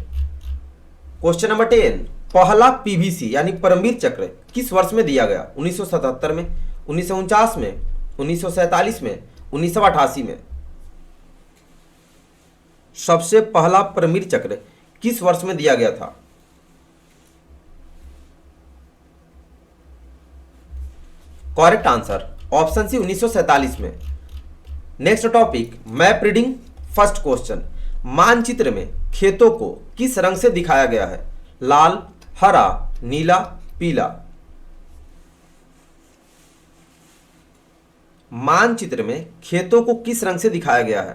Speaker 1: क्वेश्चन नंबर 10, पहला पीवीसी यानी परमवीर चक्र किस वर्ष में दिया गया? 1977 में, 1949 में, 1947 में, 1988 में। सबसे पहला परमवीर चक्र किस वर्ष में दिया गया था? करेक्ट आंसर ऑप्शन सी 1947 में। Next topic map reading. First question, मानचित्र में खेतों को किस रंग से दिखाया गया है? लाल, हरा, नीला, पीला। मानचित्र में खेतों को किस रंग से दिखाया गया है?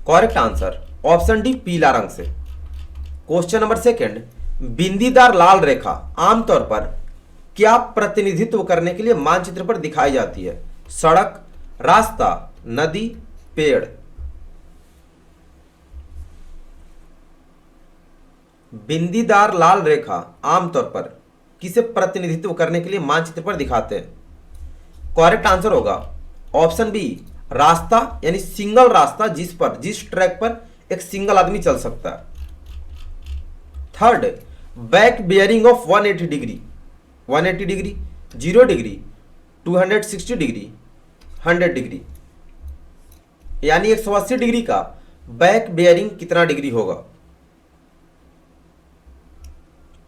Speaker 1: करेक्ट आंसर ऑप्शन डी पीला रंग से। क्वेश्चन नंबर 2, बिंदीदार लाल रेखा आमतौर पर क्या प्रतिनिधित्व करने के लिए मानचित्र पर दिखाई जाती है? सड़क, रास्ता, नदी, पेड़। बिंदीदार लाल रेखा आमतौर पर किसे प्रतिनिधित्व करने के लिए मानचित्र पर दिखाते हैं? करेक्ट आंसर होगा ऑप्शन बी रास्ता, यानी सिंगल रास्ता जिस ट्रैक पर एक सिंगल आदमी चल सकता है। Third, back bearing of 180 degree, 180 degree, 0 degree, 260 degree, 100 degree. यानी 180 डिग्री का बैक बियरिंग कितना डिग्री होगा?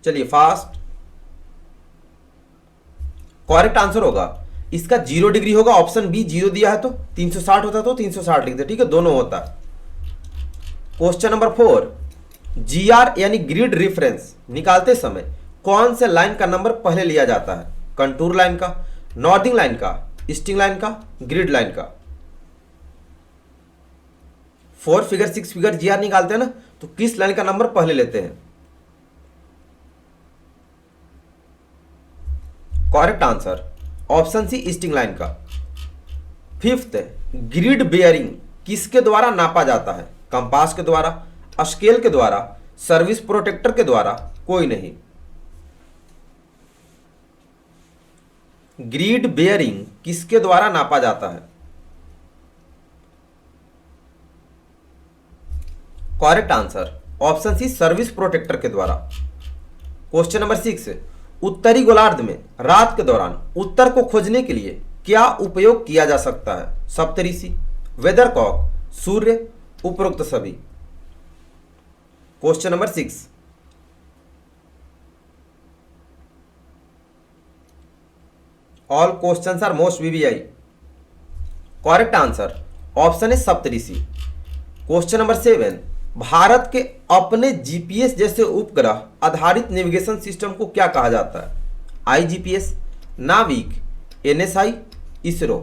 Speaker 1: चलिए फास्ट। करेक्ट आंसर होगा इसका 0 डिग्री होगा। ऑप्शन बी 0 दिया है तो 360 होता तो 360 लिखते, ठीक है, दोनों होता है। क्वेश्चन नंबर 4, जीआर यानी ग्रिड रेफरेंस निकालते समय कौन से लाइन का नंबर पहले लिया जाता है? कंटूर लाइन का, नॉर्थिंग लाइन का, ईस्टिंग लाइन का, ग्रिड लाइन का। 4 फिगर 6 फिगर जीआर निकालते हैं ना, तो किस लाइन का नंबर पहले लेते हैं? Correct answer option C easting line का। फिफ्थ, ग्रिड बेयरिंग किसके द्वारा नापा जाता है? कंपास के द्वारा, स्केल के द्वारा, सर्विस प्रोटेक्टर के द्वारा, कोई नहीं। ग्रिड बेयरिंग किसके द्वारा नापा जाता है? Correct answer option C service protector के द्वारा। क्वेश्चन नंबर 6, उत्तरी गोलार्ध में रात के दौरान उत्तर को खोजने के लिए क्या उपयोग किया जा सकता है? सप्तऋषि, वेदरकॉक, सूर्य, उपरोक्त सभी। Question number 6, all questions are most VVI. Correct answer option है सप्तऋषि। क्वेश्चन नंबर 7, भारत के अपने जीपीएस जैसे उपग्रह आधारित नेविगेशन सिस्टम को क्या कहा जाता है? आईजीपीएस, नाविक, एनएसआई, इसरो।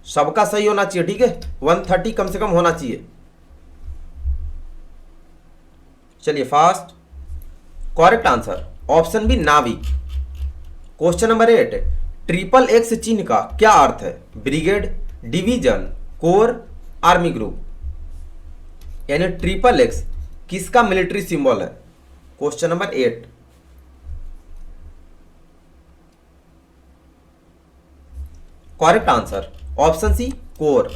Speaker 1: सबका सही होना चाहिए, ठीक है, 130 कम से कम होना चाहिए। चलिए fast. Correct answer option B नाविक। क्वेश्चन नंबर 8, ट्रिपल एक्स चिन्ह का क्या अर्थ है? Brigade, division, corps, army group. यानी ट्रिपल एक्स किसका मिलिट्री सिंबल है? Question number 8। Correct answer option C corps.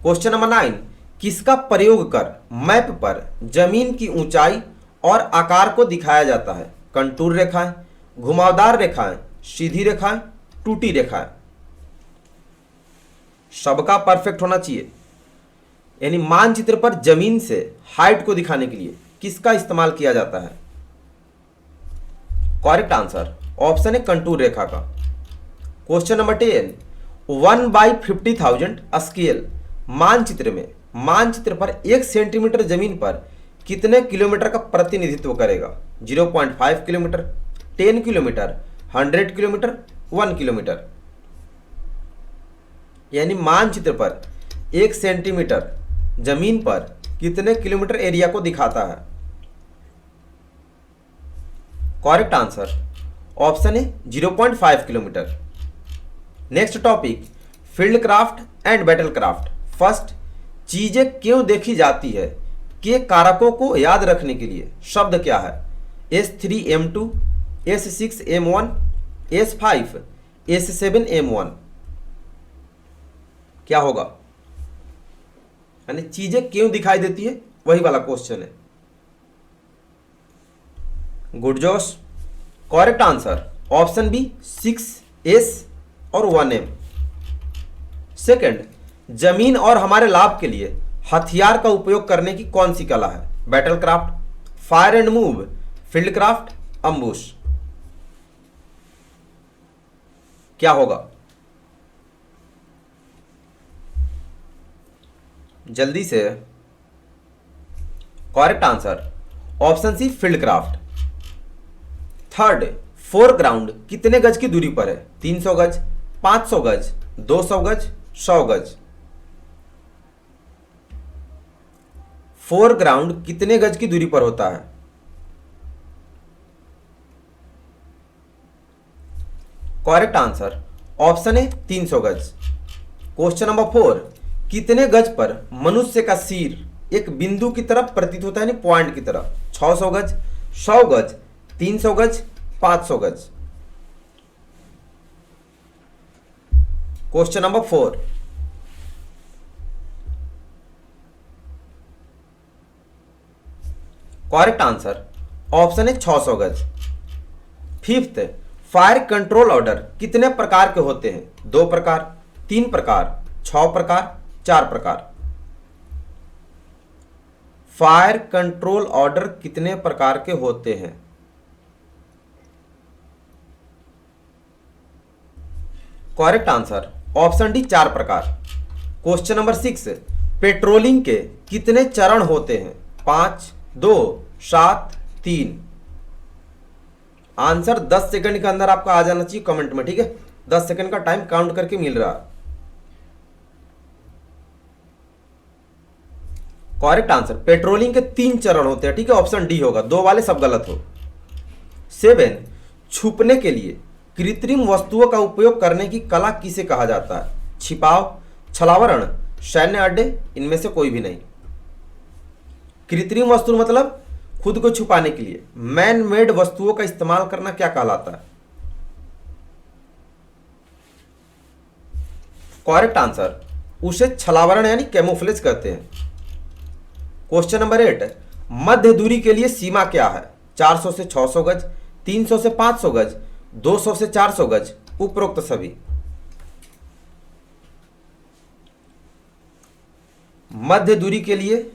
Speaker 1: Question number 9, किसका प्रयोग कर मैप पर जमीन की ऊंचाई और आकार को दिखाया जाता है? कंटूर रेखाएं, घुमावदार रेखाएं, सीधी रेखाएं, टूटी रेखाएं। सबका परफेक्ट होना चाहिए। यानी मानचित्र पर जमीन से हाइट को दिखाने के लिए किसका इस्तेमाल किया जाता है? करेक्ट आंसर ऑप्शन है कंटूर रेखा का। क्वेश्चन नंबर 10, 1/50,000 स्केल मानचित्र पर 1 सेंटीमीटर जमीन पर कितने किलोमीटर का प्रतिनिधित्व करेगा? 0.5 किलोमीटर, 10 किलोमीटर, 100 किलोमीटर, 1 किलोमीटर। यानी मानचित्र पर 1 सेंटीमीटर जमीन पर कितने किलोमीटर एरिया को दिखाता है? करेक्ट आंसर ऑप्शन है 0.5 kilometre. Next topic field craft and battle craft. First, चीजें क्यों देखी जाती है के कारकों को याद रखने के लिए शब्द क्या है? S3M2, S6M1, S5, S7M1। क्या होगा? यानी चीजें क्यों दिखाई देती है, वही वाला क्वेश्चन है। गुड जोश, correct answer option B 6S और 1M। सेकंड, जमीन और हमारे लाभ के लिए हथियार का उपयोग करने की कौन सी कला है? Battle craft, fire and move, field craft, ambush. क्या होगा? जल्दी से। Correct answer option C field craft. Third, foreground कितने गज की दूरी पर है? 300 गज, 500 गज, 200 गज, 100 गज। फोरग्राउंड कितने गज की दूरी पर होता है? करेक्ट आंसर ऑप्शन है 300 गज। क्वेश्चन नंबर 4, कितने गज पर मनुष्य का सिर एक बिंदु की तरफ प्रतीत होता है, यानी पॉइंट की तरफ? 600 गज, 100 गज, 300 गज, 500 गज। Question number 4, correct answer option है 600 गज। फिफ्थ, फायर कंट्रोल ऑर्डर कितने प्रकार के होते हैं? 2 प्रकार, 3 प्रकार, 6 प्रकार, 4 प्रकार। फायर कंट्रोल ऑर्डर कितने प्रकार के होते हैं? करेक्ट आंसर ऑप्शन डी 4 प्रकार। क्वेश्चन नंबर 6, पेट्रोलिंग के कितने चरण होते हैं? 5, 2, 7, 3। आंसर 10 सेकंड के अंदर आपका आ जाना चाहिए कमेंट में, ठीक है? 10 सेकंड का टाइम काउंट करके मिल रहा है। करेक्ट आंसर पेट्रोलिंग के 3 चरण होते हैं, ठीक है? ऑप्शन डी होगा, 2 वाले सब गलत हो। 7, छुपने के लिए कृत्रिम वस्तुओं का उपयोग करने की कला किसे कहा जाता है? छिपाव, छलावरण, सैन्य अड्डे, इनमें से कोई भी नहीं। कृत्रिम वस्तु मतलब खुद को छुपाने के लिए मैन मेड वस्तुओं का इस्तेमाल करना क्या कहलाता है? करेक्ट आंसर उसे छलावरण यानी कैमोफ्लेज कहते हैं। क्वेश्चन नंबर 8, मध्य दूरी के लिए सीमा क्या है? 400 से 600 गज, 300 से 500 गज, 200 से 400 गज, उपरोक्त सभी। मध्य दूरी के लिए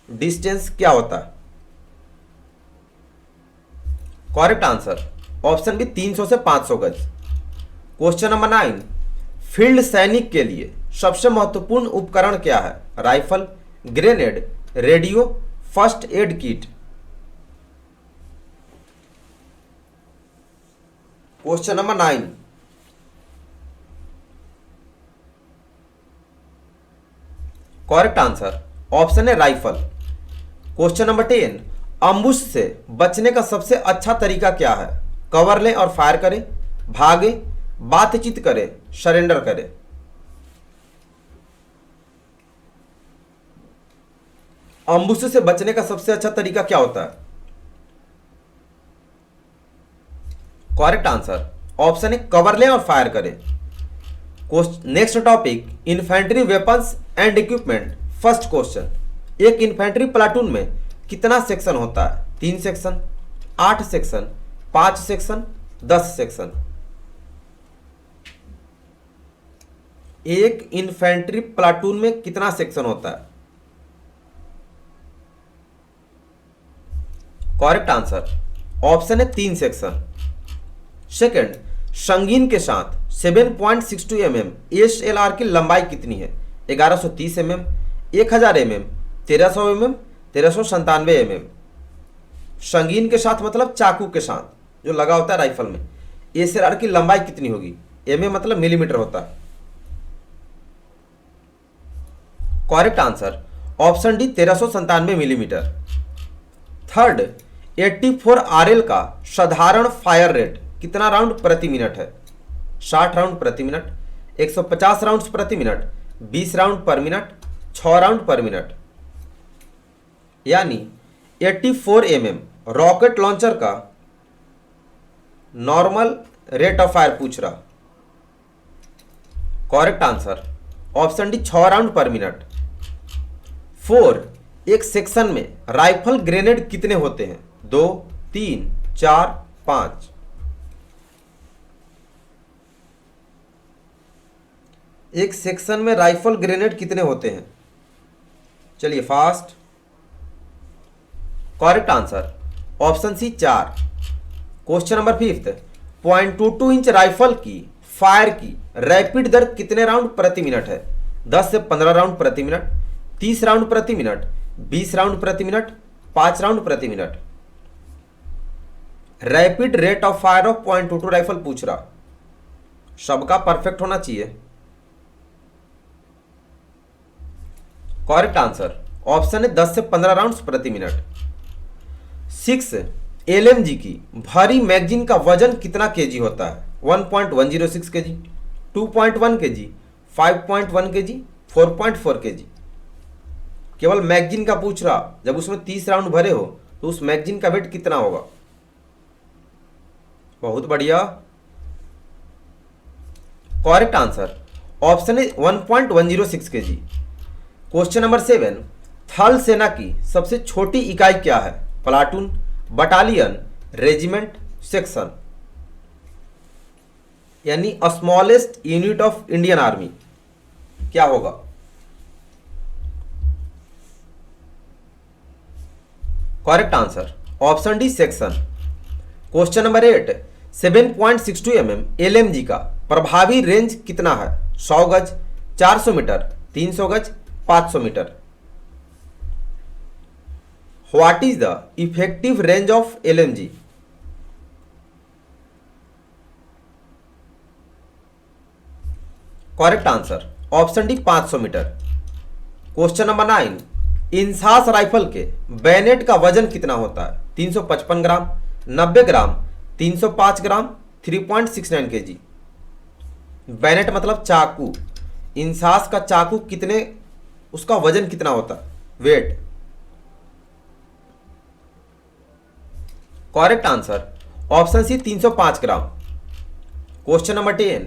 Speaker 1: डिस्टेंस क्या होता है? करेक्ट आंसर ऑप्शन बी 300 से 500 गज। क्वेश्चन नंबर 9, फील्ड सैनिक के लिए सबसे महत्वपूर्ण उपकरण क्या है? Rifle, grenade, radio, first aid kit. Question number 9, correct answer option है राइफल। क्वेश्चन नंबर 10, अम्बुश से बचने का सबसे अच्छा तरीका क्या है? कवर लें और फायर करें, भागे, बातचीत करें, सरेंडर करें। अम्बुश से बचने का सबसे अच्छा तरीका क्या होता है? करेक्ट आंसर ऑप्शन है कवर लें और फायर करें। Next topic infantry weapons and equipment. First question, एक इन्फेंट्री प्लाटून में कितना सेक्शन होता है? 3 सेक्शन, 8 सेक्शन, 5 सेक्शन, 10 सेक्शन। एक इन्फेंट्री प्लाटून में कितना सेक्शन होता है? करेक्ट आंसर ऑप्शन है 3 सेक्शन। सेकंड, संगीन के साथ 7.62 mm एसएलआर की लंबाई कितनी है? 1130 mm, 1000 mm, 1300 mm, 1397 mm। संगीन के साथ मतलब चाकू के साथ जो लगा होता है राइफल में, एसएलआर की लंबाई कितनी होगी? एमएम मतलब मिलीमीटर होता है। Correct answer option D 1397 millimetre. Third, 84 RL का साधारण फायर रेट कितना राउंड प्रति मिनट है? 60 राउंड प्रति मिनट, 150 राउंड प्रति मिनट, 20 राउंड पर मिनट, 6 राउंड पर मिनट। यानी 84 mm रॉकेट लॉन्चर का नॉर्मल रेट ऑफ फायर पूछ रहा। Correct answer option D 6 round पर मिनट। 4, एक सेक्शन में राइफल ग्रेनेड कितने होते हैं? 2, 3, 4, 5। एक सेक्शन में राइफल ग्रेनेड कितने होते हैं? चलिए fast. Correct answer option C 4। Question number 5, 0.22 inch rifle की फायर की रैपिड दर कितने राउंड प्रति मिनट है? 10 से 15 राउंड प्रति मिनट, 30 राउंड प्रति मिनट, 20 राउंड प्रति मिनट, 5 राउंड प्रति minute. Rapid rate of fire of 0.22 rifle पूछ रहा। सबका परफेक्ट होना चाहिए। करेक्ट आंसर ऑप्शन है 10 से 15 राउंड्स प्रति मिनट। 6, LMG की भारी मैगजीन का वजन कितना केजी होता है? 1.106 केजी, 2.1 केजी, 5.1 केजी, 4.4 केजी। केवल मैगजीन का पूछ रहा। जब उसमें 30 राउंड भरे हो तो उस मैगजीन का वेट कितना होगा? बहुत बढ़िया। करेक्ट आंसर ऑप्शन है 1.106 केजी। क्वेश्चन नंबर 7, थल सेना की सबसे छोटी इकाई क्या है? Platoon, battalion, regiment, section. यानी smallest unit of Indian army क्या होगा? Correct answer option D section. Question number 8, 7.62 mm LMG का प्रभावी रेंज कितना है? 100 गज, 400 मीटर, 300 गज, 500 metre. What is the effective range of LMG? Correct answer option D 500 metre. Question number 9, INSAS rifle के bayonet का वजन कितना होता है? 355 ग्राम, 90 ग्राम, 305 ग्राम, 3.69 kg। बैनेट मतलब चाकू। इंसास का चाकू कितने, उसका वजन कितना होता है? Weight. Correct answer option C 305 gram. Question number 10,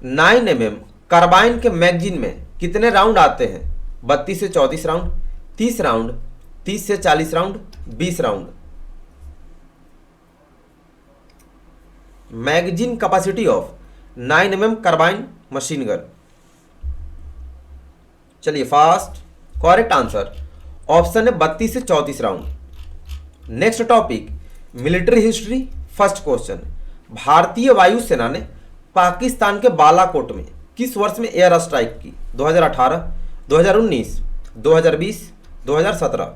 Speaker 1: 9 mm carbine के मैगजीन में कितने राउंड आते हैं? 32 से 34 राउंड, 30 राउंड, 30 से 40 round, 20 round. Magazine capacity of 9 mm carbine machine gun. चलिए फास्ट। करेक्ट आंसर ऑप्शन है 32 से 34 round. Next topic military history. First question, भारतीय वायुसेना ने पाकिस्तान के बालाकोट में किस वर्ष में एयर स्ट्राइक की? 2018, 2019, 2020, 2017।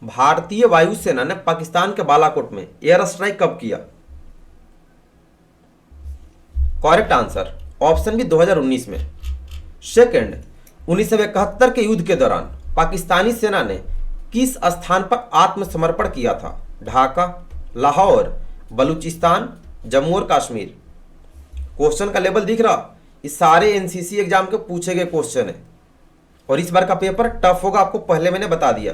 Speaker 1: भारतीय वायुसेना ने पाकिस्तान के बालाकोट में एयर स्ट्राइक कब किया? करेक्ट आंसर ऑप्शन बी 2019 में। सेकंड, 1971 के युद्ध के दौरान पाकिस्तानी सेना ने किस स्थान पर आत्मसमर्पण किया था? ढाका, लाहौर, बलूचिस्तान, जम्मू और कश्मीर। क्वेश्चन का लेवल दिख रहा? ये सारे एनसीसी एग्जाम के पूछे गए क्वेश्चन है और इस बार का पेपर टफ होगा, आपको पहले मैंने बता दिया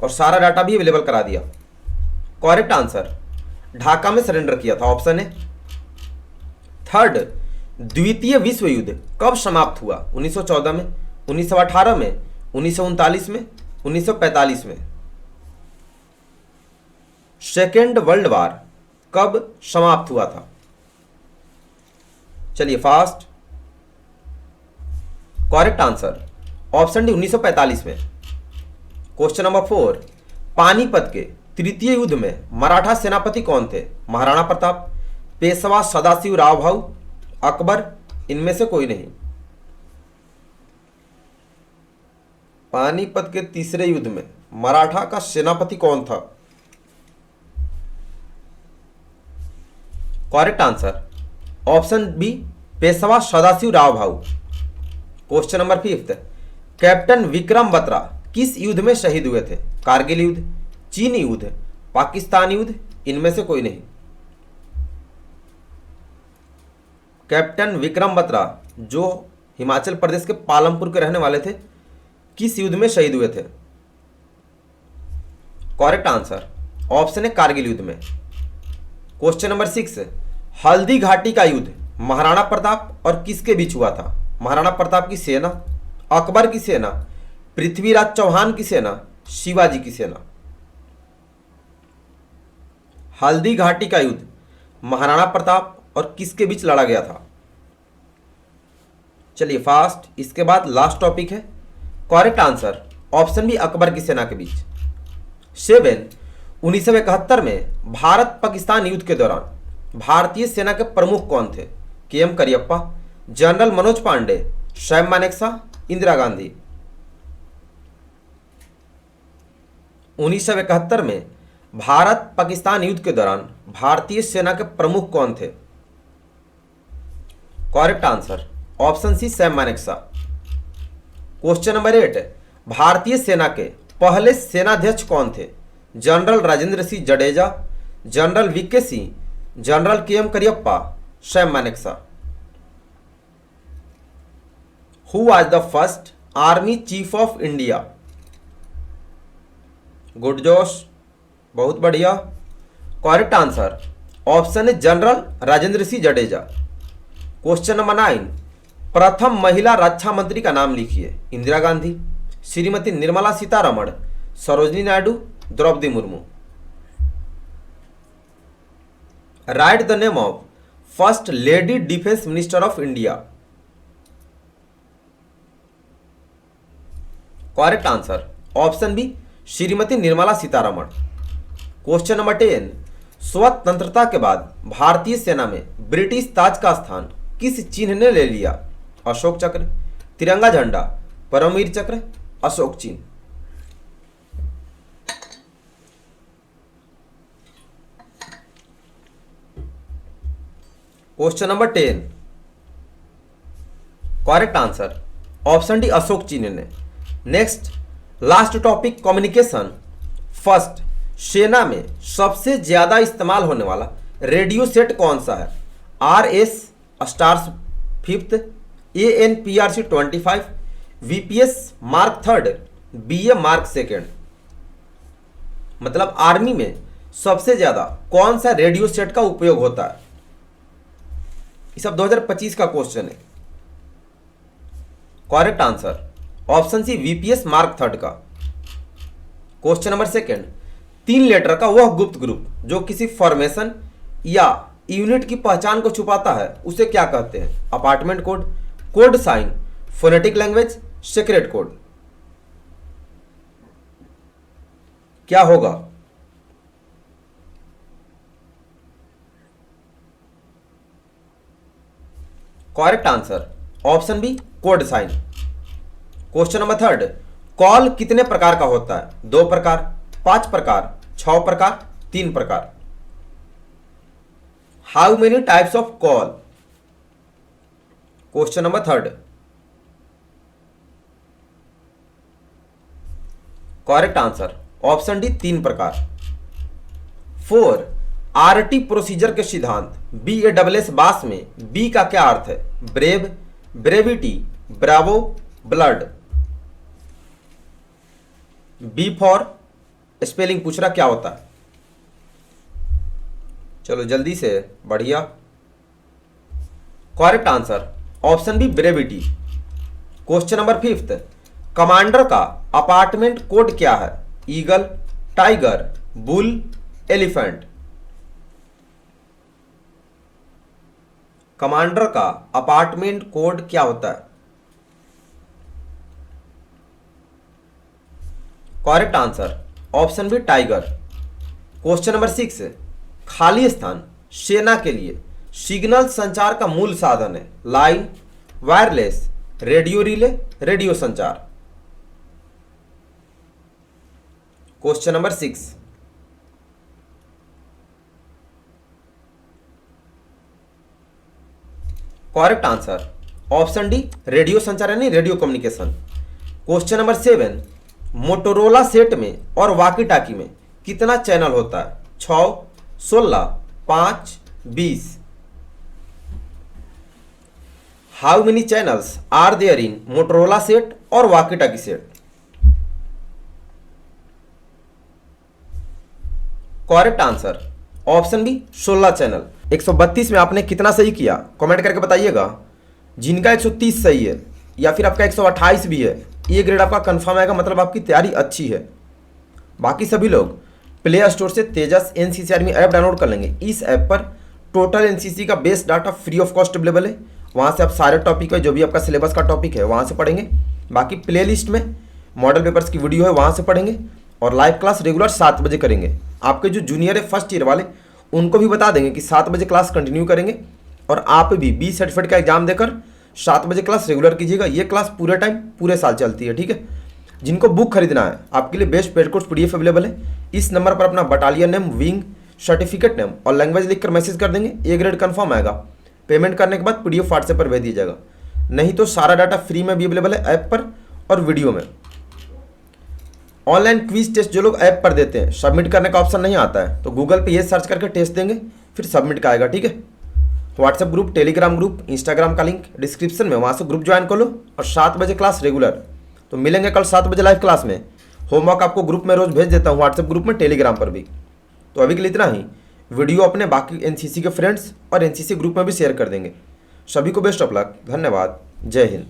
Speaker 1: और सारा डाटा भी अवेलेबल करा दिया। करेक्ट आंसर ढाका में सरेंडर किया था, ऑप्शन है। थर्ड, द्वितीय विश्व युद्ध कब समाप्त हुआ? 1914 में, 1918 में, 1939 में, 1945 में। सेकेंड वर्ल्ड वार कब समाप्त हुआ था? चलिए fast. Correct answer option D 1945 में। क्वेश्चन नंबर 4, पानीपत के तृतीय युद्ध में मराठा सेनापति कौन थे? महाराणा प्रताप, पेशवा सदाशिव राव भाऊ, अकबर, इनमें से कोई नहीं। पानीपत के तीसरे युद्ध में मराठा का सेनापति कौन था? Correct answer option B Peshwa Sadashiv Rao Bhau. Question number 5, captain Vikram Batra किस युद्ध में शहीद हुए थे? कारगिल युद्ध, चीन युद्ध, पाकिस्तान युद्ध, इनमें से कोई नहीं। कैप्टन विक्रम बत्रा जो हिमाचल प्रदेश के पालमपुर के रहने वाले थे, किस युद्ध में शहीद हुए थे? करेक्ट आंसर ऑप्शन है कारगिल युद्ध में। क्वेश्चन नंबर 6, हल्दी घाटी का युद्ध महाराणा प्रताप और किसके बीच हुआ था? महाराणा प्रताप की सेना, अकबर की सेना, पृथ्वीराज चौहान की सेना, शिवाजी की सेना। हल्दी घाटी का युद्ध महाराणा प्रताप और किसके बीच लड़ा गया था? चलिए फास्ट, इसके बाद लास्ट टॉपिक है। Correct answer option B, Akbar की सेना के बीच। 7, 1971 में भारत पाकिस्तान युद्ध के दौरान भारतीय सेना के प्रमुख कौन थे? के.एम. करियप्पा, जनरल मनोज पांडे, सैम मानेकशॉ, इंदिरा गांधी। 1971 में भारत पाकिस्तान युद्ध के दौरान भारतीय सेना के प्रमुख कौन थे? Correct answer option C, Sam Manekshaw. Question number 8, भारतीय सेना के पहले सेनाध्यक्ष कौन थे? General Rajendra Singh Jadeja, general V K Singh, general K M. Cariappa, Sam Manekshaw. Who was the first army chief of India? Good जोश, बहुत बढ़िया। करेक्ट आंसर ऑप्शन है general Rajendra Singh Jadeja. Question number 9, प्रथम महिला रक्षा मंत्री का नाम लिखिए। Indira Gandhi, Shrimati Nirmala Sitharaman, Sarojini Naidu, Draupadi Murmu. Write the name of first lady defence minister of India. Correct answer option B, Shrimati Nirmala Sitharaman. Question number 10, स्वतंत्रता के बाद भारतीय सेना में ब्रिटिश ताज का स्थान किस चिन्ह ने ले लिया? अशोक चक्र, तिरंगा झंडा, परमवीर चक्र, अशोक चिन्ह। Question number 10, correct answer option D, Ashok चिन्ह ने। Next last topic, communication. First, सेना में सबसे ज्यादा इस्तेमाल होने वाला रेडियो सेट कौन सा है? RS stars 5th, ANPRC 25, VPS mark 3rd, BA mark 2nd। मतलब आर्मी में सबसे ज्यादा कौन सा रेडियो सेट का उपयोग होता है? ये सब 2025 का क्वेश्चन है। Correct answer option C, VPS mark 3rd का। क्वेश्चन नंबर 2, 3 लेटर का वह गुप्त ग्रुप जो किसी फॉर्मेशन या यूनिट की पहचान को छुपाता है उसे क्या कहते हैं? Apartment code, code sign, phonetic language, secret code. क्या होगा? Correct answer option B, code sign. Question number 3, call कितने प्रकार का होता है? 2 प्रकार, 5 प्रकार, 6 प्रकार, 3 प्रकार। How many types of call? Question number 3, correct answer option D, 3 प्रकार। 4, RT प्रोसीजर के सिद्धांत BASS बास में बी का क्या अर्थ है? Brave, brevity, bravo, blood. B for spelling पूछ रहा, क्या होता है? चलो जल्दी से, बढ़िया। Correct answer option B, brevity. Question number 5, commander का अपार्टमेंट कोड क्या है? Eagle, tiger, bull, elephant. Commander का अपार्टमेंट कोड क्या होता है? Correct answer option B, tiger. Question number 6, खाली स्थान सेना के लिए सिग्नल संचार का मूल साधन है। Line, wireless, radio relay, radio संचार। Question number 6, correct answer option D, radio संचार यानी radio communication. Question number 7, Motorola set में और वॉकी टॉकी में कितना चैनल होता है? 6, 16, 5, 20। How many channels are there in Motorola set और walkie talkie set? Correct answer option B, 16 channel. 132 में आपने कितना सही किया कमेंट करके बताइएगा। जिनका 130 सही है या फिर आपका 128 भी है, ये ग्रेड आपका कंफर्म आएगा, मतलब आपकी तैयारी अच्छी है। बाकी सभी लोग प्ले स्टोर से तेजस एनसीसी आर्मी ऐप डाउनलोड कर लेंगे। इस ऐप पर टोटल एनसीसी का base data free of cost available है। वहाँ से आप सारे टॉपिक है, जो भी आपका सिलेबस का टॉपिक है वहाँ से पढ़ेंगे। बाकी प्ले लिस्ट में मॉडल पेपर्स की वीडियो है, वहाँ से पढ़ेंगे। और लाइव क्लास रेगुलर 7 बजे करेंगे। आपके जो जूनियर है फर्स्ट ईयर वाले, उनको भी बता देंगे कि 7 बजे क्लास कंटिन्यू करेंगे। और आप भी बी सर्टिफिकेट का एग्जाम देकर 7 बजे क्लास रेगुलर कीजिएगा। ये क्लास पूरे टाइम पूरे साल चलती है, ठीक है। जिनको बुक खरीदना है, आपके लिए best paid course PDF available है। इस नंबर पर अपना battalion name, wing, certificate name और लैंग्वेज लिखकर मैसेज कर देंगे, ए ग्रेड कंफर्म आएगा। पेमेंट करने के बाद पीडीएफ व्हाट्सएप पर भेज दीजिएगा। नहीं तो सारा डाटा फ्री में भी अवेलेबल है ऐप पर और वीडियो में। ऑनलाइन क्विज टेस्ट जो लोग ऐप पर देते हैं, सबमिट करने का ऑप्शन नहीं आता है, तो गूगल पे ये सर्च करके टेस्ट देंगे, फिर सबमिट का आएगा, ठीक है। WhatsApp group, Telegram group, Instagram का लिंक डिस्क्रिप्शन में, वहाँ से ग्रुप ज्वाइन कर लो। और 7 बजे क्लास रेगुलर। तो मिलेंगे कल 7 बजे लाइव क्लास में। होमवर्क आपको ग्रुप में रोज भेज देता हूँ, व्हाट्सएप ग्रुप में, टेलीग्राम पर भी। तो अभी के लिए इतना ही। वीडियो अपने बाकी एनसीसी के फ्रेंड्स और एनसीसी ग्रुप में भी शेयर कर देंगे। सभी को बेस्ट ऑफ लक। धन्यवाद। जय हिंद।